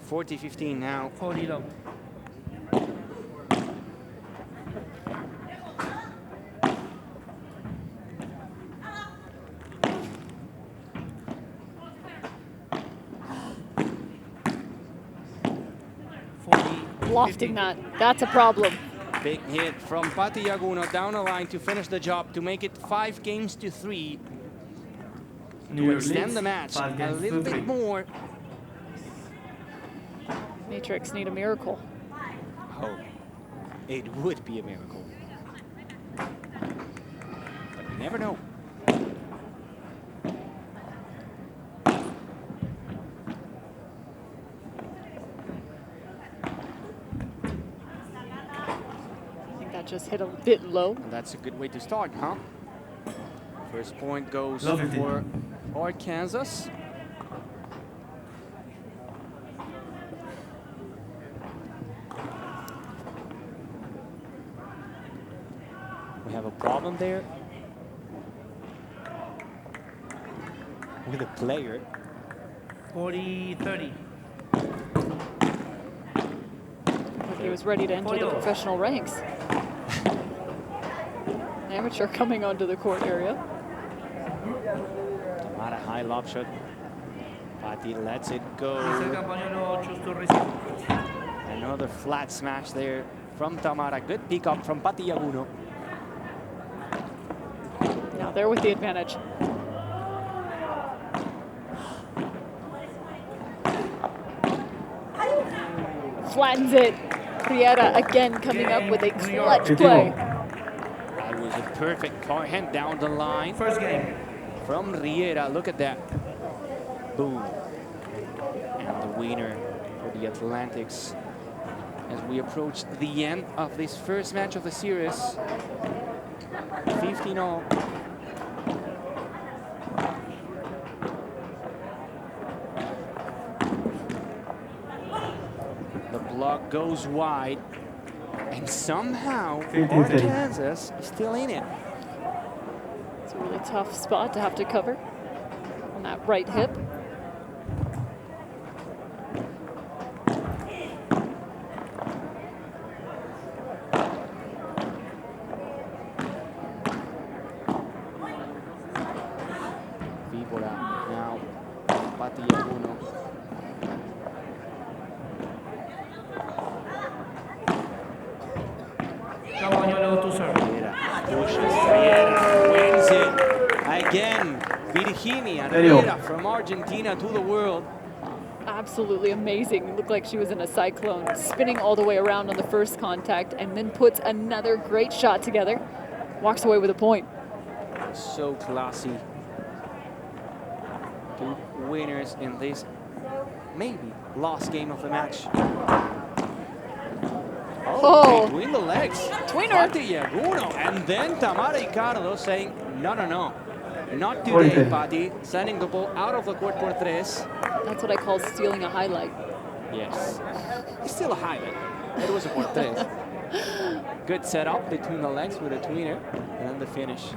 40-15 now. 40 love. Lofting that. That's a problem. Big hit from Patti Yaguno down the line to finish the job, to make it 5 games to 3. To extend the match a little bit more. Matrix need a miracle. Oh, it would be a miracle. But you never know. Just hit a bit low. And that's a good way to start, huh? First point goes for Arkansas. We have a problem there with a player. 40-30. He was ready to enter the professional ranks. Amateur coming onto the court area. Not a high lob shot. Patti lets it go. Another flat smash there from Tamara. Good pick up from Patti Yaguno. Now they're with the advantage. Flattens it. Riera again coming up with a clutch play. That was a perfect forehand down the line. First game. From Riera, look at that. Boom. And the winner for the Atlantics as we approach the end of this first match of the series. 15-all. The block goes wide, and somehow Arkansas is still in it. It's a really tough spot to have to cover on that right hip. Víbora now, Padel 1. Come on, your level 2 serve. Riera pushes, Riera wins it. Again, Virginia Riera from Argentina to the world. Absolutely amazing. It looked like she was in a cyclone, spinning all the way around on the first contact, and then puts another great shot together. Walks away with a point. So classy. Two winners in this maybe last game of the match. Oh. Between the legs. Tweener. Padel, and then Tamara Ricardo saying, no, no, no. Not today, Patti. Sending the ball out of the court por tres. That's what I call stealing a highlight. Yes. It's still a highlight. It was a por tres. Good setup between the legs with a tweener. And then the finish.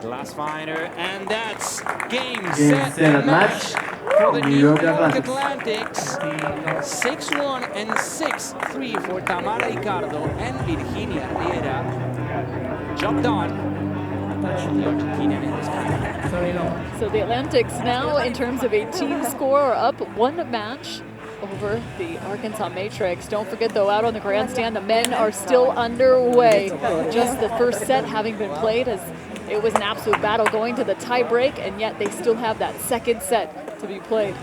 Glass finder. And that's game, set, and match for the New York Atlantics. 6-1 and 6-3 for Tamara Ricardo and Virginia Riera. Job done. The Argentinian in this kind. Sorry, no. So the Atlantics now, in terms of a team score, are up one match over the Arkansas Matrix. Don't forget, though, out on the grandstand, the men are still underway. Just the first set having been played, as it was an absolute battle going to the tie break, and yet they still have that second set to be played.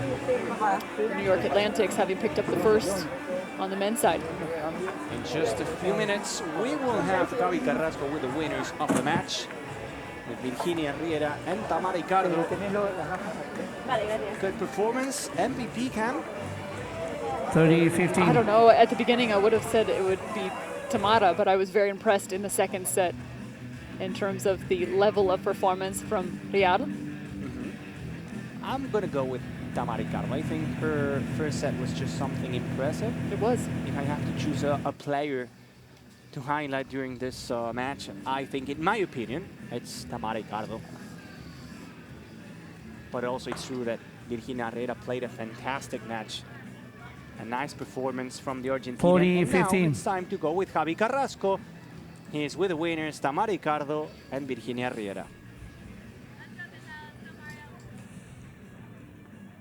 The New York Atlantics having picked up the first on the men's side. In just a few minutes, we will have Gaby Carrasco with the winners of the match, with Virginia Riera and Tamara Ricardo. Good performance. MVP, Cam? 30-15. I don't know. At the beginning, I would have said it would be Tamara, but I was very impressed in the second set in terms of the level of performance from Riera. I'm going to go with Tamara Ricardo. I think her first set was just something impressive. It was. If I have to choose a player to highlight during this match, I think, in my opinion, it's Tamara Ricardo. But also it's true that Virginia Riera played a fantastic match. A nice performance from the Argentinian. 40-15. Now it's time to go with Gaby Carrasco. He's with the winners, Tamara Ricardo and Virginia Riera.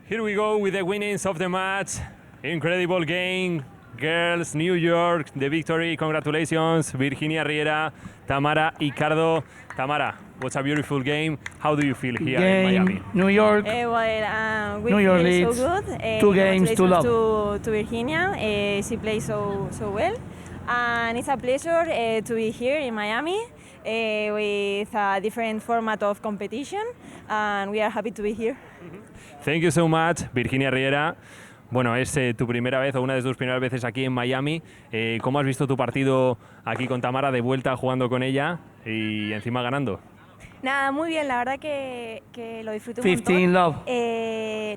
Here we go with the winnings of the match. Incredible game. Girls, New York, the victory. Congratulations, Virginia Riera, Tamara Ricardo. Tamara, what's a beautiful game. How do you feel here in Miami? New York. We New York feel leads. so good. 2 games to love. To Virginia. She plays so well. And it's a pleasure to be here in Miami with a different format of competition. And we are happy to be here. Thank you so much, Virginia Riera. Bueno, es tu primera vez o una de tus primeras veces aquí en Miami. ¿Cómo has visto tu partido aquí con Tamara, de vuelta jugando con ella y encima ganando? Nada, muy bien, la verdad que lo disfruté un 15 montón. love.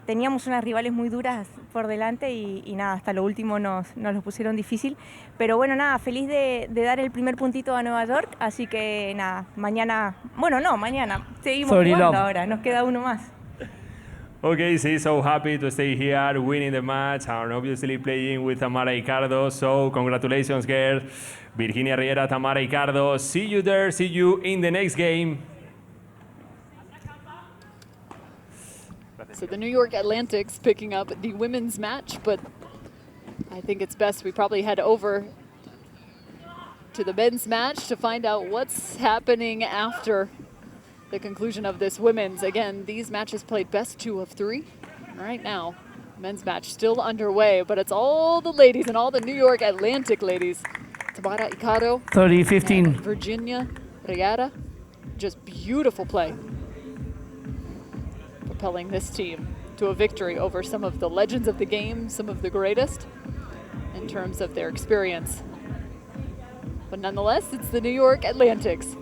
Teníamos unas rivales muy duras por delante y nada, hasta lo último nos lo pusieron difícil. Pero bueno, nada, feliz de dar el primer puntito a Nueva York, así que nada, mañana, mañana seguimos jugando ahora, nos queda uno más. Okay, she's so happy to stay here, winning the match, and obviously playing with Tamara Ricardo. So congratulations, girl. Virginia Riera, Tamara Ricardo. See you there. See you in the next game. So the New York Atlantics picking up the women's match, but I think it's best we probably head over to the men's match to find out what's happening after the conclusion of this women's. Again, these matches played best 2 of 3. Right now, men's match still underway, but it's all the ladies and all the New York Atlantic ladies. Tamara Ricardo, 30-15. Virginia Riera, just beautiful play. Propelling this team to a victory over some of the legends of the game, some of the greatest in terms of their experience. But nonetheless, it's the New York Atlantics